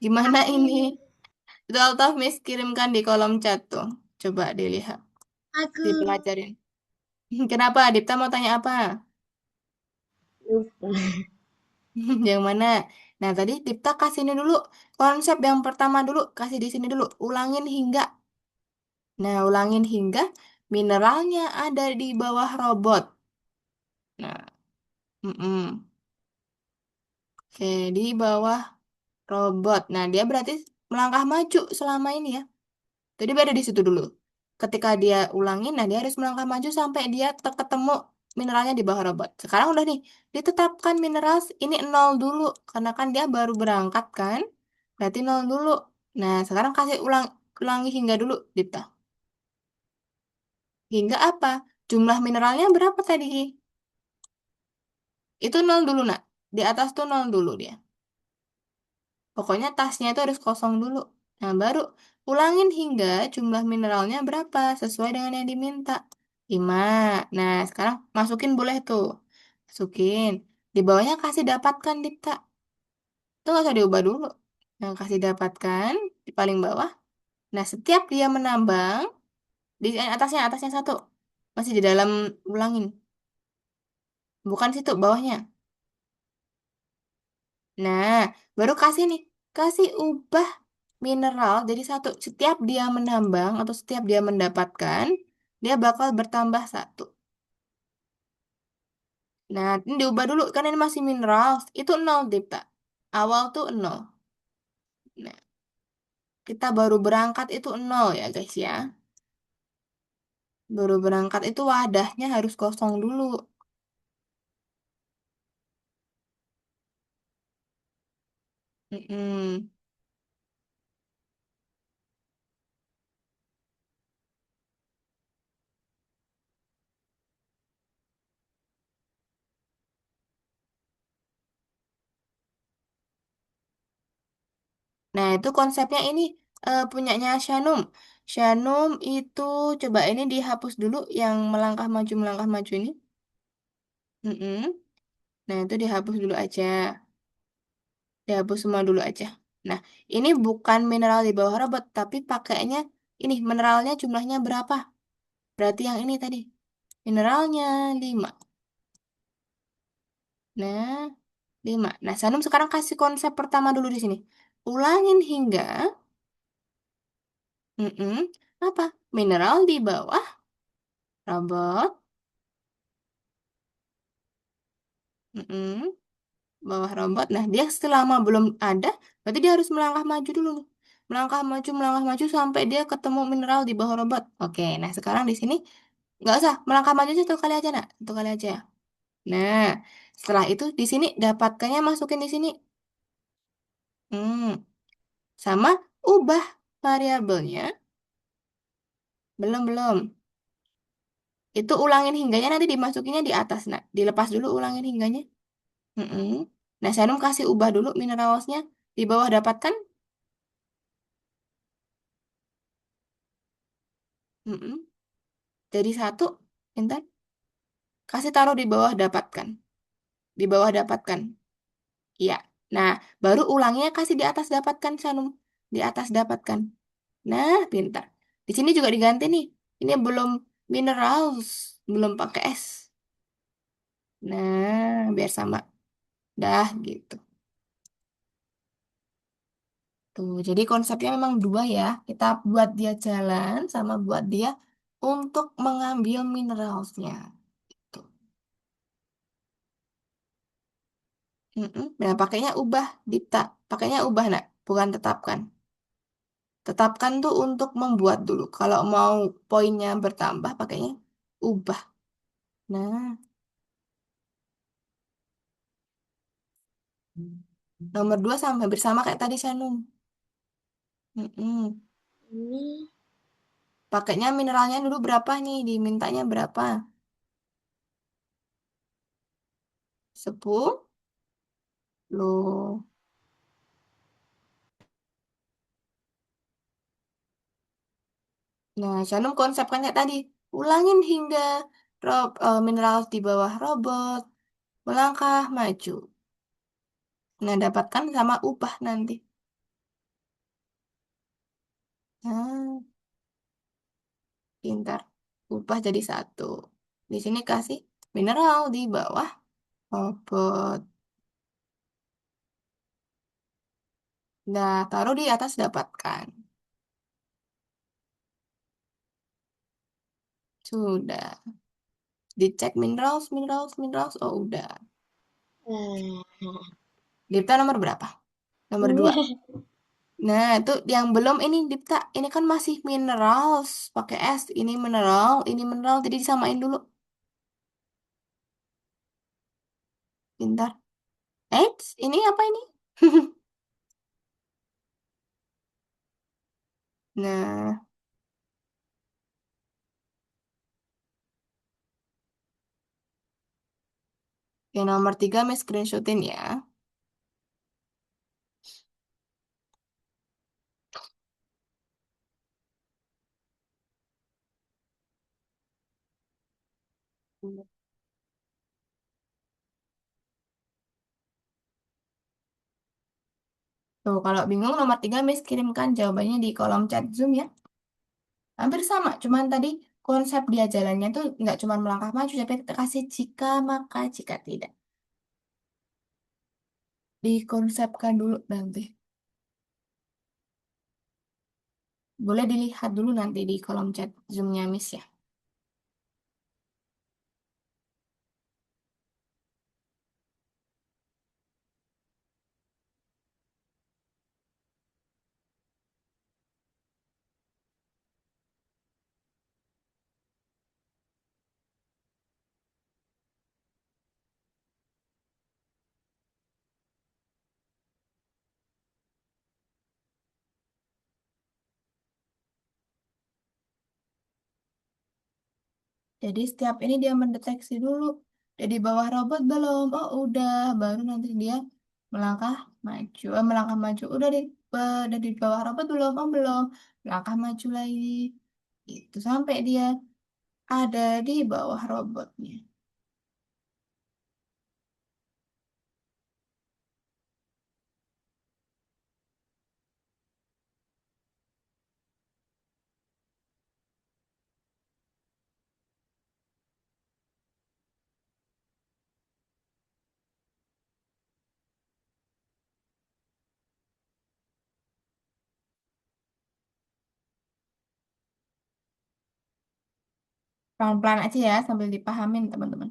Gimana Aku, ini? Itu Altaf kirimkan di kolom chat tuh. Coba dilihat, aku dipelajarin. Kenapa? Dipta mau tanya apa? lupa. Yang mana? Nah, tadi Dipta kasih ini dulu. Konsep yang pertama dulu, kasih di sini dulu. Ulangin hingga. Nah, ulangin hingga mineralnya ada di bawah robot. Nah, mm-mm. Oke, di bawah robot. Nah, dia berarti melangkah maju selama ini ya. Jadi berada di situ dulu. Ketika dia ulangin, nah dia harus melangkah maju sampai dia ketemu mineralnya di bawah robot. Sekarang udah nih, ditetapkan mineral ini nol dulu. Karena kan dia baru berangkat kan. Berarti nol dulu. Nah, sekarang kasih ulangi hingga dulu, Dipta. Hingga apa? Jumlah mineralnya berapa tadi? Itu nol dulu, nak. Di atas tuh nol dulu dia. Pokoknya tasnya itu harus kosong dulu. Nah, baru ulangin hingga jumlah mineralnya berapa sesuai dengan yang diminta. 5. Nah, sekarang masukin boleh tuh. Masukin. Di bawahnya kasih dapatkan, Dipta. Itu nggak usah diubah dulu. Nah, kasih dapatkan di paling bawah. Nah, setiap dia menambang, di atasnya satu. Masih di dalam ulangin. Bukan situ, bawahnya. Nah, baru kasih nih. Kasih ubah mineral jadi satu. Setiap dia menambang atau setiap dia mendapatkan, dia bakal bertambah satu. Nah, ini diubah dulu karena ini masih mineral. Itu nol, Dipta. Awal tuh nol. Nah, kita baru berangkat itu nol ya, guys ya. Baru berangkat itu wadahnya harus kosong dulu. Mm-mm. Nah, itu konsepnya ini punyanya Shanum. Shanum itu coba ini dihapus dulu yang melangkah maju ini. Mm-mm. Nah, itu dihapus dulu aja. Dihapus semua dulu aja. Nah, ini bukan mineral di bawah robot, tapi pakainya ini mineralnya jumlahnya berapa? Berarti yang ini tadi. Mineralnya 5. Nah, 5. Nah, Sanum sekarang kasih konsep pertama dulu di sini. Ulangin hingga mm-mm, apa? Mineral di bawah robot. Mm-mm, bawah robot. Nah, dia selama belum ada, berarti dia harus melangkah maju dulu nih. Melangkah maju sampai dia ketemu mineral di bawah robot. Oke, nah sekarang di sini nggak usah melangkah maju satu kali aja nak, satu kali aja. Nah, setelah itu di sini dapatkannya masukin di sini. Hmm, sama ubah variabelnya. Belum belum. Itu ulangin hingganya nanti dimasukinnya di atas nak. Dilepas dulu ulangin hingganya. Mm-mm. Nah, Sanum kasih ubah dulu mineralsnya di bawah dapatkan. Mm-mm. Jadi satu, Intan. Kasih taruh di bawah dapatkan. Di bawah dapatkan. Iya. Nah, baru ulangnya kasih di atas dapatkan, Sanum. Di atas dapatkan. Nah, pintar. Di sini juga diganti nih. Ini belum minerals, belum pakai S. Nah, biar sama. Dah gitu. Tuh, jadi konsepnya memang dua ya. Kita buat dia jalan sama buat dia untuk mengambil mineralsnya. Tuh. Mm-mm. Nah, pakainya ubah, Dipta. Pakainya ubah, nak. Bukan tetapkan. Tetapkan tuh untuk membuat dulu. Kalau mau poinnya bertambah, pakainya ubah. Nah, nomor dua sama hampir sama kayak tadi Sanum. Mm-mm. Ini Pakainya mineralnya dulu berapa nih? Dimintanya berapa? 10. Loh. Nah, Shanum konsepkan kayak tadi. Ulangin hingga mineral di bawah robot. Melangkah maju. Nah, dapatkan sama upah nanti. Nah, pintar. Upah jadi satu. Di sini kasih mineral di bawah robot. Nah, taruh di atas dapatkan. Sudah. Dicek minerals, minerals, minerals. Oh, udah. Nah, Dipta nomor berapa? Nomor 2. Nah, itu yang belum ini Dipta. Ini kan masih minerals. Pakai S. Ini mineral. Jadi disamain dulu. Pintar. Eits, ini apa ini? Nah, yang nomor 3 Miss screenshotin ya. Tuh, kalau bingung nomor 3 Miss kirimkan jawabannya di kolom chat Zoom ya. Hampir sama, cuman tadi konsep dia jalannya tuh nggak cuma melangkah maju, tapi kita kasih jika, maka, jika tidak. Dikonsepkan dulu nanti. Boleh dilihat dulu nanti di kolom chat Zoom-nya Miss ya. Jadi setiap ini dia mendeteksi dulu. Jadi bawah robot belum? Oh udah, baru nanti dia melangkah maju. Melangkah maju. Udah di bawah robot belum? Oh belum. Melangkah maju lagi. Itu sampai dia ada di bawah robotnya. Pelan-pelan aja ya sambil dipahamin teman-teman.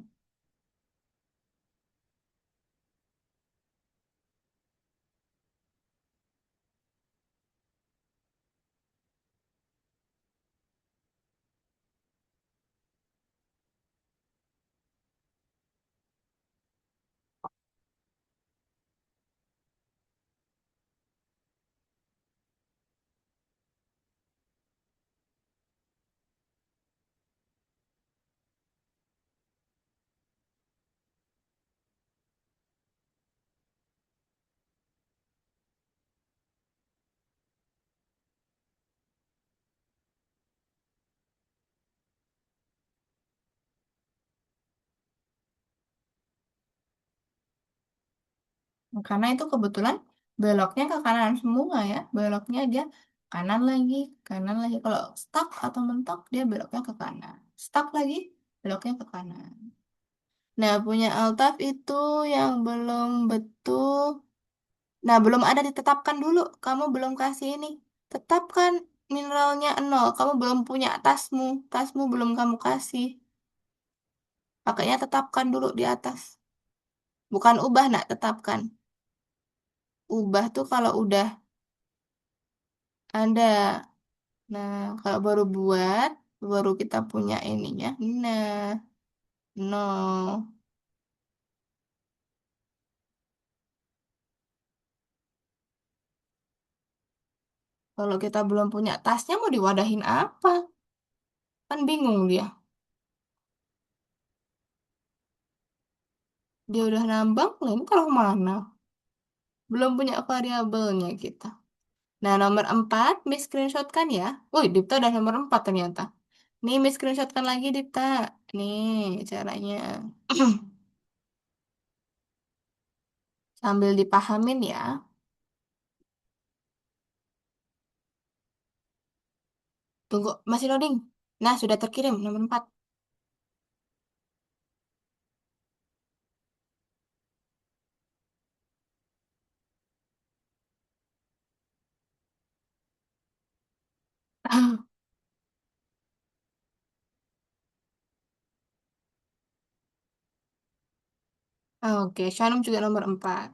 Karena itu kebetulan beloknya ke kanan semua ya. Beloknya dia kanan lagi, kanan lagi. Kalau stuck atau mentok dia beloknya ke kanan. Stuck lagi, beloknya ke kanan. Nah, punya Altaf itu yang belum betul. Nah, belum ada ditetapkan dulu. Kamu belum kasih ini. Tetapkan mineralnya nol. Kamu belum punya tasmu. Tasmu belum kamu kasih. Makanya tetapkan dulu di atas. Bukan ubah, nak. Tetapkan. Ubah tuh kalau udah ada. Nah, kalau baru buat, baru kita punya ininya. Nah, nol. Kalau kita belum punya tasnya, mau diwadahin apa? Kan bingung dia. Dia udah nambang, lah ini kalau mana? Belum punya variabelnya kita. Nah, nomor 4, Miss screenshot kan ya. Wih, Dipta udah nomor 4 ternyata. Nih, Miss screenshot kan lagi, Dipta. Nih, caranya. Sambil dipahamin ya. Tunggu, masih loading. Nah, sudah terkirim nomor 4. Oke, Shanum juga nomor 4.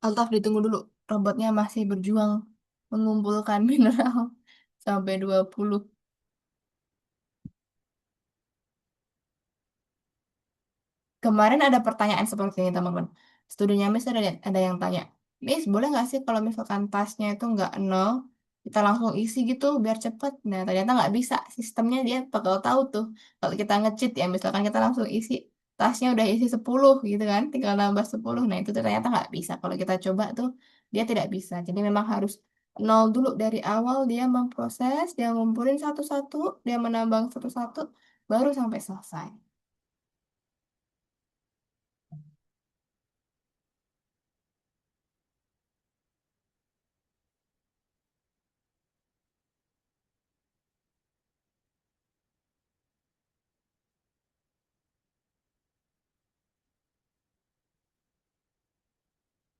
Altaf ditunggu dulu. Robotnya masih berjuang mengumpulkan mineral sampai 20. Kemarin ada pertanyaan seperti ini, teman-teman. Studinya Miss ada yang tanya, Miss, boleh nggak sih kalau misalkan tasnya itu nggak nol, kita langsung isi gitu biar cepet. Nah, ternyata nggak bisa. Sistemnya dia bakal tahu tuh. Kalau kita nge-cheat ya, misalkan kita langsung isi, tasnya udah isi 10 gitu kan, tinggal nambah 10. Nah, itu ternyata nggak bisa. Kalau kita coba tuh, dia tidak bisa. Jadi memang harus nol dulu dari awal, dia memproses, dia ngumpulin satu-satu, dia menambang satu-satu, baru sampai selesai.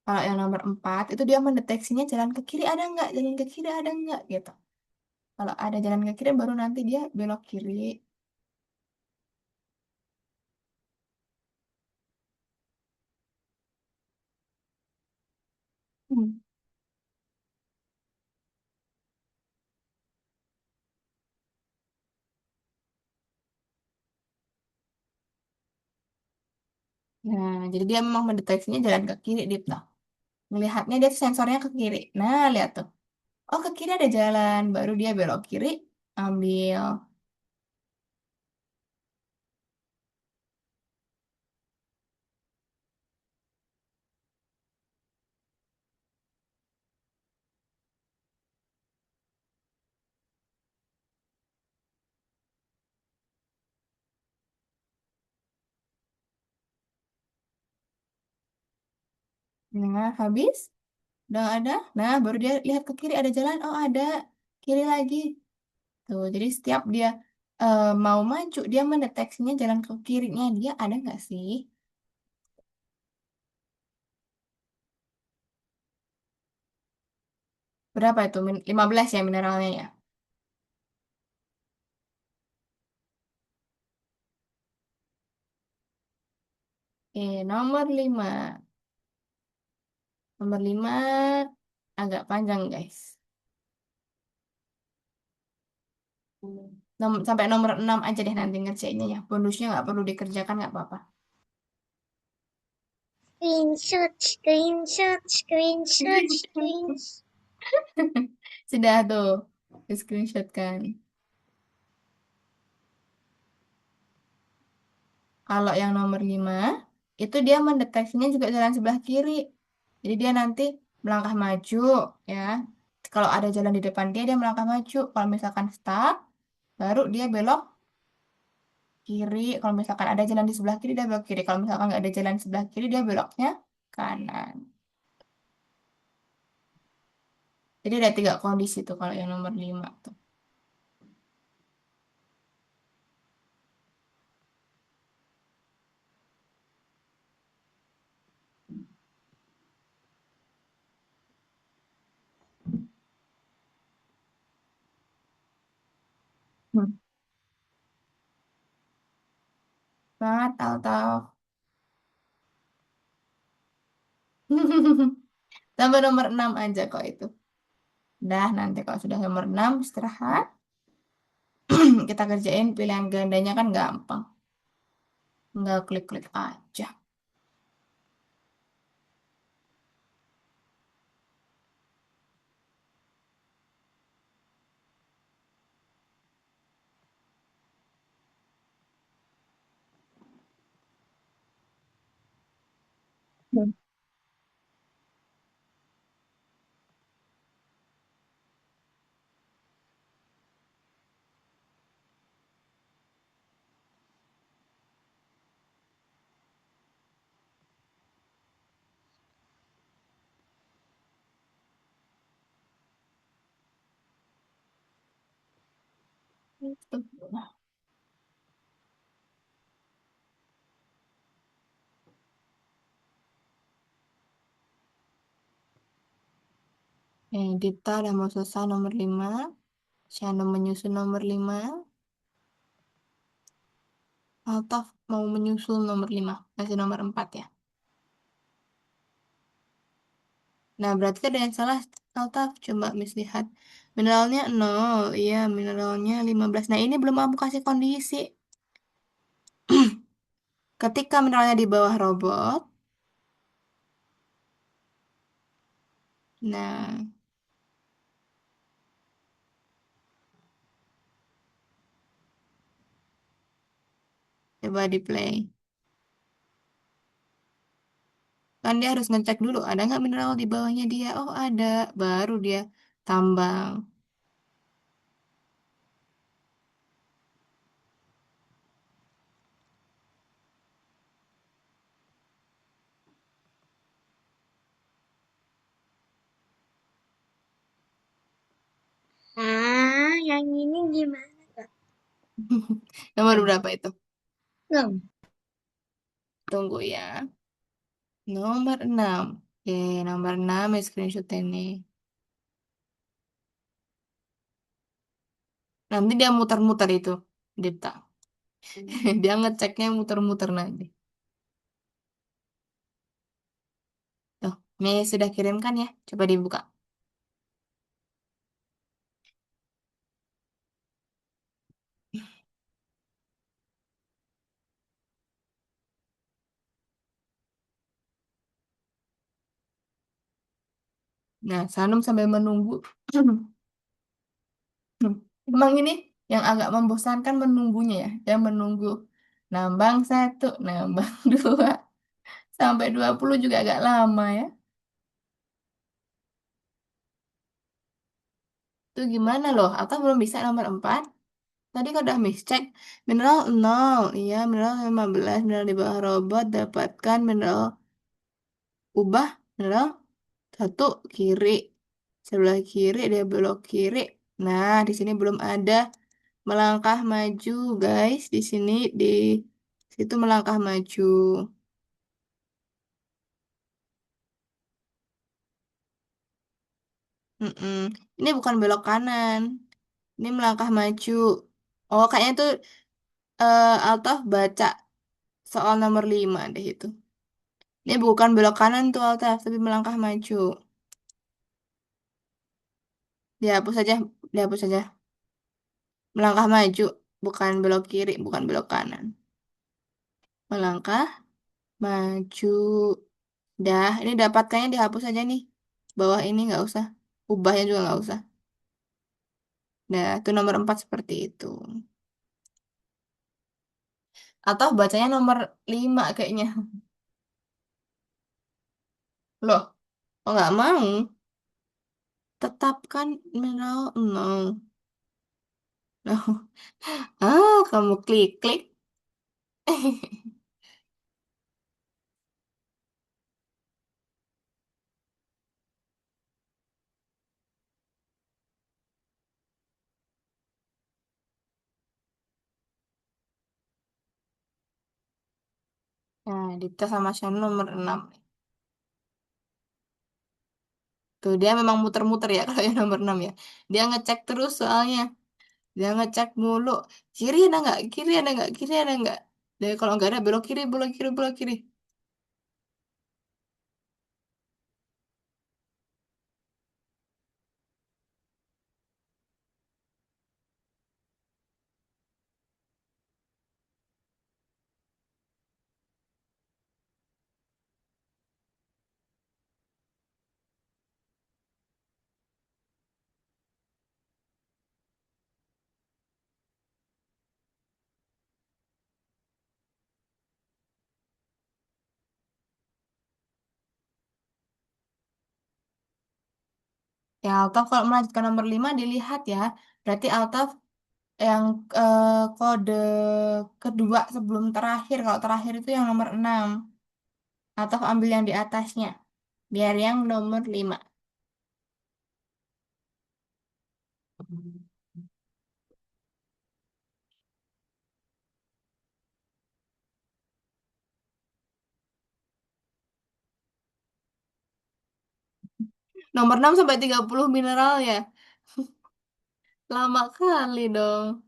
Kalau yang nomor 4 itu dia mendeteksinya jalan ke kiri ada nggak, jalan ke kiri ada nggak gitu. Kalau ada jalan ke kiri baru nanti dia belok kiri. Hmm. Nah, jadi dia memang mendeteksinya jalan ke kiri, Dip. Nah, melihatnya dia sensornya ke kiri. Nah, lihat tuh. Oh, ke kiri ada jalan, baru dia belok kiri, ambil. Nah, habis. Udah ada. Nah, baru dia lihat ke kiri ada jalan. Oh, ada. Kiri lagi. Tuh, jadi setiap dia mau maju, dia mendeteksinya jalan ke kirinya dia ada nggak sih? Berapa itu? 15 ya mineralnya ya? Oke, nomor 5. Nomor 5 agak panjang, guys. Sampai nomor 6 aja deh nanti ngerjainnya ya. Bonusnya nggak perlu dikerjakan, nggak apa-apa. Screenshot, screenshot, screenshot, screenshot. Sudah tuh, di screenshot kan. Kalau yang nomor 5 itu dia mendeteksinya juga jalan sebelah kiri. Jadi dia nanti melangkah maju, ya. Kalau ada jalan di depan dia, dia melangkah maju. Kalau misalkan stuck, baru dia belok kiri. Kalau misalkan ada jalan di sebelah kiri, dia belok kiri. Kalau misalkan nggak ada jalan di sebelah kiri, dia beloknya kanan. Jadi ada 3 kondisi tuh kalau yang nomor 5 tuh. Hmm. Banget, tahu-tahu. Sampai nomor 6 aja kok itu. Dah, nanti kalau sudah nomor 6 istirahat. Kita kerjain pilihan gandanya kan gampang. Tinggal klik-klik aja. Tuh. Dita udah mau selesai nomor 5. Shannon menyusun nomor 5. Altaf mau menyusul nomor 5. Masih nomor 4 ya. Nah, berarti ada yang salah, Altaf. Coba Miss lihat. Mineralnya 0. Iya, mineralnya 15. Nah, ini belum aku kasih kondisi. Ketika mineralnya di bawah robot. Nah, coba di play. Kan dia harus ngecek dulu, ada nggak mineral di bawahnya dia? Oh, ada. Baru dia tambang. Ah, yang ini gimana, Kak? Nomor berapa itu? Belum. Tunggu ya. Nomor 6. Oke, nomor 6 ya screenshot ini. Nanti dia muter-muter itu, Dipta. Dia ngeceknya muter-muter nanti. Tuh, Mei sudah kirimkan ya. Coba dibuka. Nah, Sanum sambil menunggu. Emang ini yang agak membosankan menunggunya ya. Dia menunggu nambang 1, nambang 2, sampai 20 juga agak lama ya. Itu gimana loh? Atau belum bisa nomor 4? Tadi kan udah cek mineral 0. Iya, mineral 15. Mineral di bawah robot dapatkan mineral ubah mineral 1 kiri. Sebelah kiri dia belok kiri. Nah, di sini belum ada melangkah maju, guys. Di sini di situ melangkah maju. Mm-mm. Ini bukan belok kanan. Ini melangkah maju. Oh, kayaknya tuh Altaf baca soal nomor 5 deh itu. Ini bukan belok kanan tuh Altaf, tapi melangkah maju. Dihapus saja, dihapus saja. Melangkah maju, bukan belok kiri, bukan belok kanan. Melangkah maju. Dah, ini dapatkannya dihapus aja nih. Bawah ini nggak usah. Ubahnya juga nggak usah. Nah, itu nomor 4 seperti itu. Atau bacanya nomor 5 kayaknya. Loh, oh nggak mau. Tetapkan mineral 0. Loh, kamu klik-klik. Nah, Dita sama Shannon nomor 6. Tuh, dia memang muter-muter ya kalau yang nomor 6 ya. Dia ngecek terus soalnya. Dia ngecek mulu. Kiri ada nggak? Kiri ada nggak? Kiri ada nggak? Dan kalau nggak ada, belok kiri, belok kiri, belok kiri. Ya, Altaf kalau melanjutkan nomor 5 dilihat ya. Berarti Altaf yang kode kedua sebelum terakhir. Kalau terakhir itu yang nomor 6. Altaf ambil yang di atasnya. Biar yang nomor 5. Nomor 6 sampai 30 mineral ya. Lama kali dong.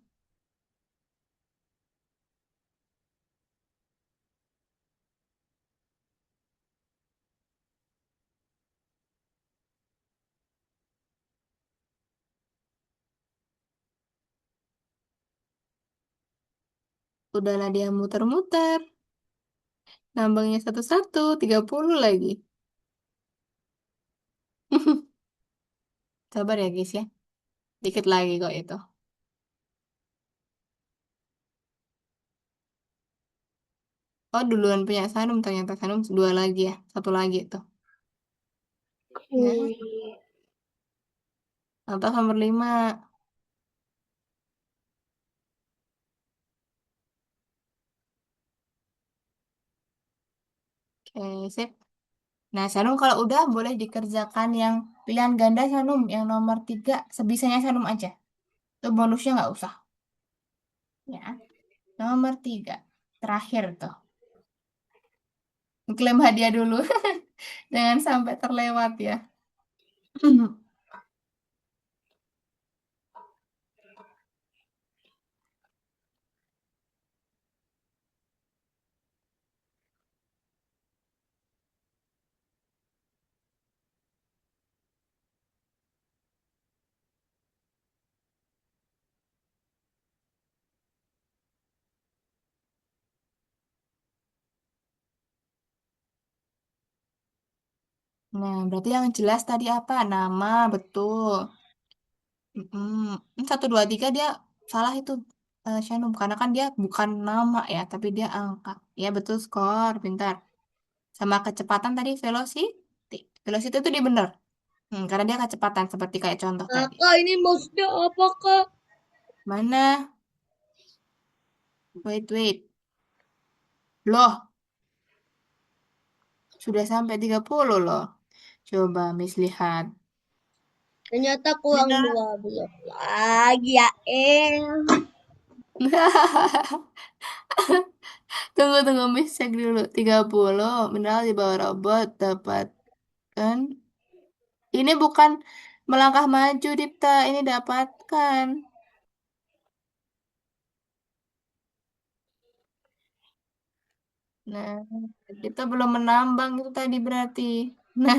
Udahlah dia muter-muter. Nambahnya satu-satu, 30 lagi. Sabar ya guys ya. Dikit lagi kok itu. Oh duluan punya Sanum ternyata Sanum dua lagi ya. Satu lagi itu. Nah, Wih. atau nomor 5. Oke, sip. Nah, Sanum kalau udah boleh dikerjakan yang pilihan ganda Sanum. Yang nomor 3 sebisanya Sanum aja. Itu bonusnya nggak usah. Ya, nomor 3. Terakhir tuh. Klaim hadiah dulu. Jangan sampai terlewat ya. Nah, berarti yang jelas tadi apa? Nama, betul. Satu, dua, tiga dia salah itu Shanum. Karena kan dia bukan nama ya, tapi dia angka. Ya, betul skor, pintar. Sama kecepatan tadi, velocity. Velocity itu dia bener. Karena dia kecepatan, seperti kayak contoh tadi. Kakak ini maksudnya apa kak? Mana? Wait, wait. Loh, sudah sampai 30 loh. Coba Miss lihat. Ternyata kurang Benar. 12 lagi ya Tunggu, tunggu, Miss cek dulu. 30 mineral di bawah robot dapatkan. Ini bukan melangkah maju, Dipta. Ini dapatkan. Nah, Dipta belum menambang itu tadi berarti. Nah,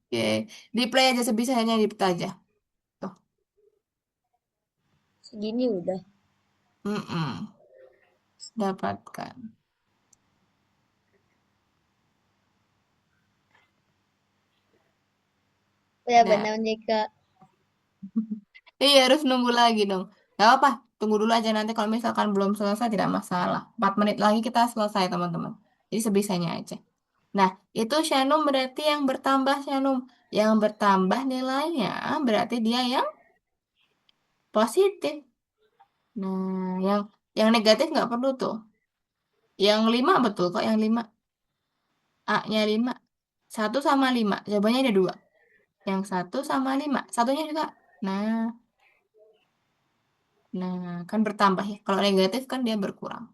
oke. Di play aja sebisanya Dipta aja. Tuh. Segini udah. Mm-mm. Dapatkan. Ya Nah, benar nih kak. iya harus nunggu lagi dong. Gak apa, tunggu dulu aja nanti kalau misalkan belum selesai tidak masalah. 4 menit lagi kita selesai teman-teman. Jadi sebisanya aja. Nah, itu Shanum berarti yang bertambah Shanum. Yang bertambah nilainya berarti dia yang positif. Nah, yang negatif nggak perlu tuh. Yang 5 betul kok yang 5. A-nya 5. 1 sama 5. Jawabannya ada 2. Yang 1 sama 5. Satunya juga. Nah, kan bertambah ya. Kalau negatif kan dia berkurang.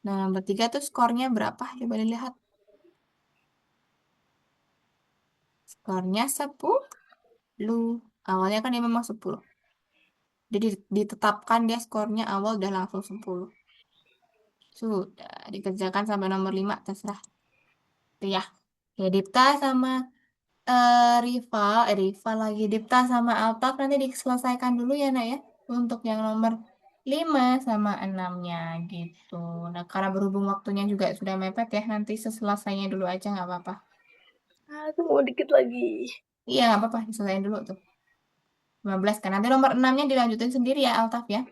Nah, nomor 3 tuh skornya berapa? Coba dilihat. Skornya 10. Awalnya kan dia memang 10. Jadi ditetapkan dia skornya awal udah langsung 10. Sudah dikerjakan sampai nomor 5 terserah. Itu ya. Ya Dipta sama Riva lagi Dipta sama Altaf nanti diselesaikan dulu ya nak ya. Untuk yang nomor 5 sama 6-nya gitu. Nah karena berhubung waktunya juga sudah mepet ya nanti seselesainya dulu aja nggak apa-apa. Aku mau dikit lagi. Iya nggak apa-apa diselesaikan dulu tuh. 15 kan. Nanti nomor 6-nya dilanjutin sendiri ya Altaf ya.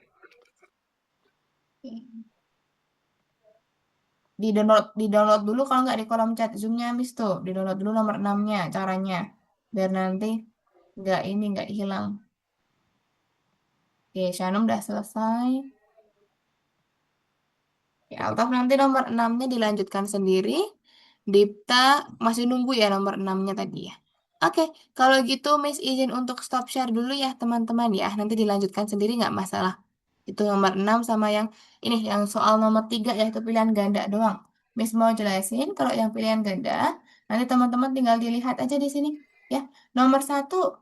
Di download dulu kalau nggak di kolom chat Zoom-nya Miss tuh. Di download dulu nomor 6-nya caranya. Biar nanti nggak hilang. Oke, Shanum udah selesai. Ya, Altaf nanti nomor 6-nya dilanjutkan sendiri. Dipta masih nunggu ya nomor 6-nya tadi ya. Oke, kalau gitu Miss izin untuk stop share dulu ya teman-teman ya. Nanti dilanjutkan sendiri nggak masalah. Itu nomor 6 sama yang ini, yang soal nomor 3 yaitu pilihan ganda doang. Miss mau jelasin kalau yang pilihan ganda, nanti teman-teman tinggal dilihat aja di sini. Ya, nomor satu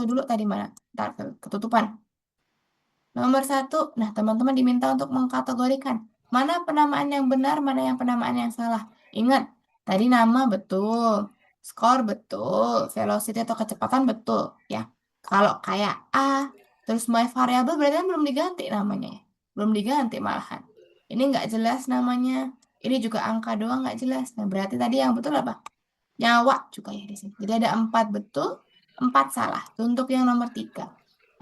dulu tadi mana? Ntar ketutupan. Nomor satu, nah teman-teman diminta untuk mengkategorikan mana penamaan yang benar, mana yang penamaan yang salah. Ingat, tadi nama betul, skor betul, velocity atau kecepatan betul, ya. Kalau kayak A, terus my variable berarti kan belum diganti namanya, ya. Belum diganti malahan. Ini nggak jelas namanya, ini juga angka doang nggak jelas. Nah berarti tadi yang betul apa? Nyawa juga ya di sini. Jadi ada 4 betul, 4 salah. Itu untuk yang nomor 3.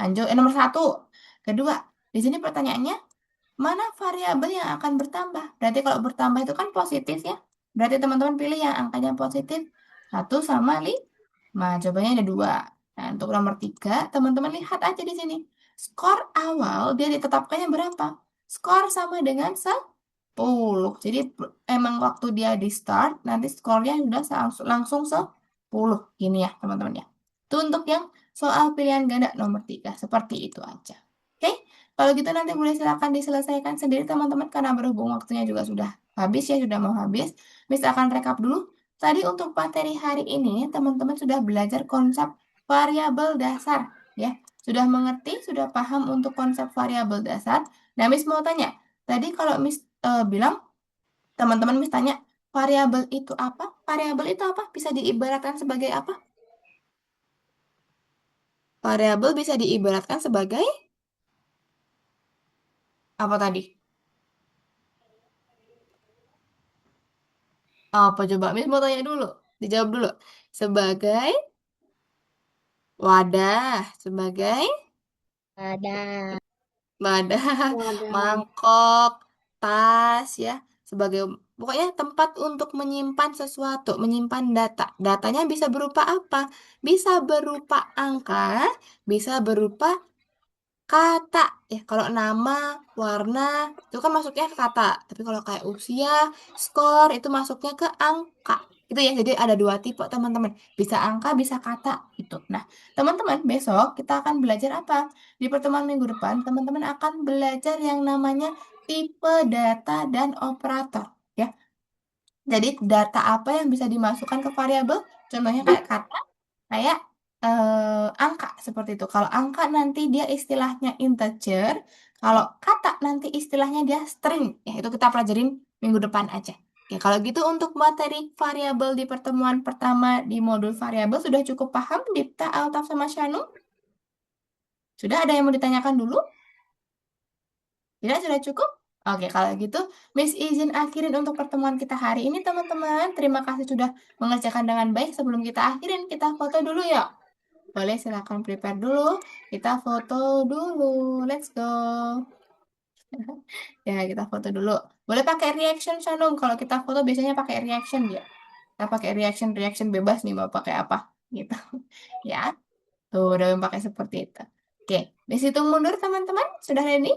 Lanjut, nomor satu. Kedua, di sini pertanyaannya, mana variabel yang akan bertambah? Berarti kalau bertambah itu kan positif ya. Berarti teman-teman pilih yang angkanya positif. 1 sama 5. Jawabannya ada 2. Nah, untuk nomor 3, teman-teman lihat aja di sini. Skor awal dia ditetapkannya berapa? Skor sama dengan 10. Jadi emang waktu dia di start, nanti skornya sudah langsung 10. Gini ya teman-teman ya. Itu untuk yang soal pilihan ganda nomor 3. Seperti itu aja. Oke, kalau gitu nanti boleh silakan diselesaikan sendiri teman-teman. Karena berhubung waktunya juga sudah habis ya, sudah mau habis. Bisa akan rekap dulu. Tadi untuk materi hari ini, teman-teman sudah belajar konsep variabel dasar. Ya, sudah mengerti, sudah paham untuk konsep variabel dasar. Nah, Miss mau tanya, tadi kalau Miss bilang, teman-teman Miss tanya, variabel itu apa? Variabel itu apa? Bisa diibaratkan sebagai apa? Variabel bisa diibaratkan sebagai apa tadi? Apa coba? Miss mau tanya dulu. Dijawab dulu. Sebagai wadah, sebagai Ada. wadah, Wadah. mangkok, tas ya, sebagai pokoknya tempat untuk menyimpan sesuatu, menyimpan data. Datanya bisa berupa apa? Bisa berupa angka, bisa berupa kata. Ya, kalau nama, warna, itu kan masuknya ke kata. Tapi kalau kayak usia, skor, itu masuknya ke angka. Itu ya, jadi ada 2 tipe teman-teman. Bisa angka, bisa kata. Itu. Nah, teman-teman, besok kita akan belajar apa? Di pertemuan minggu depan, teman-teman akan belajar yang namanya tipe data dan operator. Ya, jadi data apa yang bisa dimasukkan ke variabel? Contohnya kayak kata, kayak angka seperti itu. Kalau angka nanti dia istilahnya integer, kalau kata nanti istilahnya dia string. Ya, itu kita pelajarin minggu depan aja. Oke, kalau gitu untuk materi variabel di pertemuan pertama di modul variabel sudah cukup paham Dipta, Altaf, sama Syanu? Sudah ada yang mau ditanyakan dulu? Tidak, sudah cukup? Oke, kalau gitu Miss izin akhirin untuk pertemuan kita hari ini teman-teman. Terima kasih sudah mengerjakan dengan baik. Sebelum kita akhirin, kita foto dulu ya. Boleh silakan prepare dulu. Kita foto dulu. Let's go. Ya, kita foto dulu. Boleh pakai reaction, Shanum. Kalau kita foto biasanya pakai reaction ya. Kita pakai reaction bebas nih mau pakai apa gitu. Ya, tuh udah pakai seperti itu. Oke, Miss hitung mundur teman-teman. Sudah ready?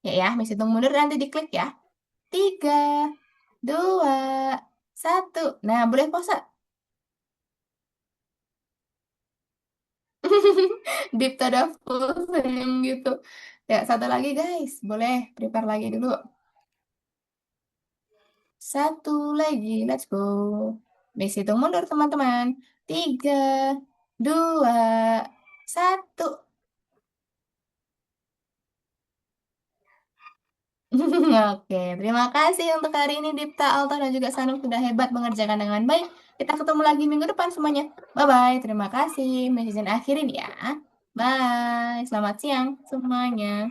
Ya, Miss hitung mundur nanti diklik ya. 3, 2, 1. Nah, boleh pause. Dipta udah full senyum gitu. Ya, satu lagi guys. Boleh prepare lagi dulu. Satu lagi, let's go. Miss hitung mundur teman-teman. 3, 2, 1. Oke, terima kasih untuk hari ini Dipta, Alta, dan juga Sanuk sudah hebat mengerjakan dengan baik. Kita ketemu lagi minggu depan semuanya. Bye-bye, terima kasih. Miss izin akhirin ya. Bye, selamat siang semuanya.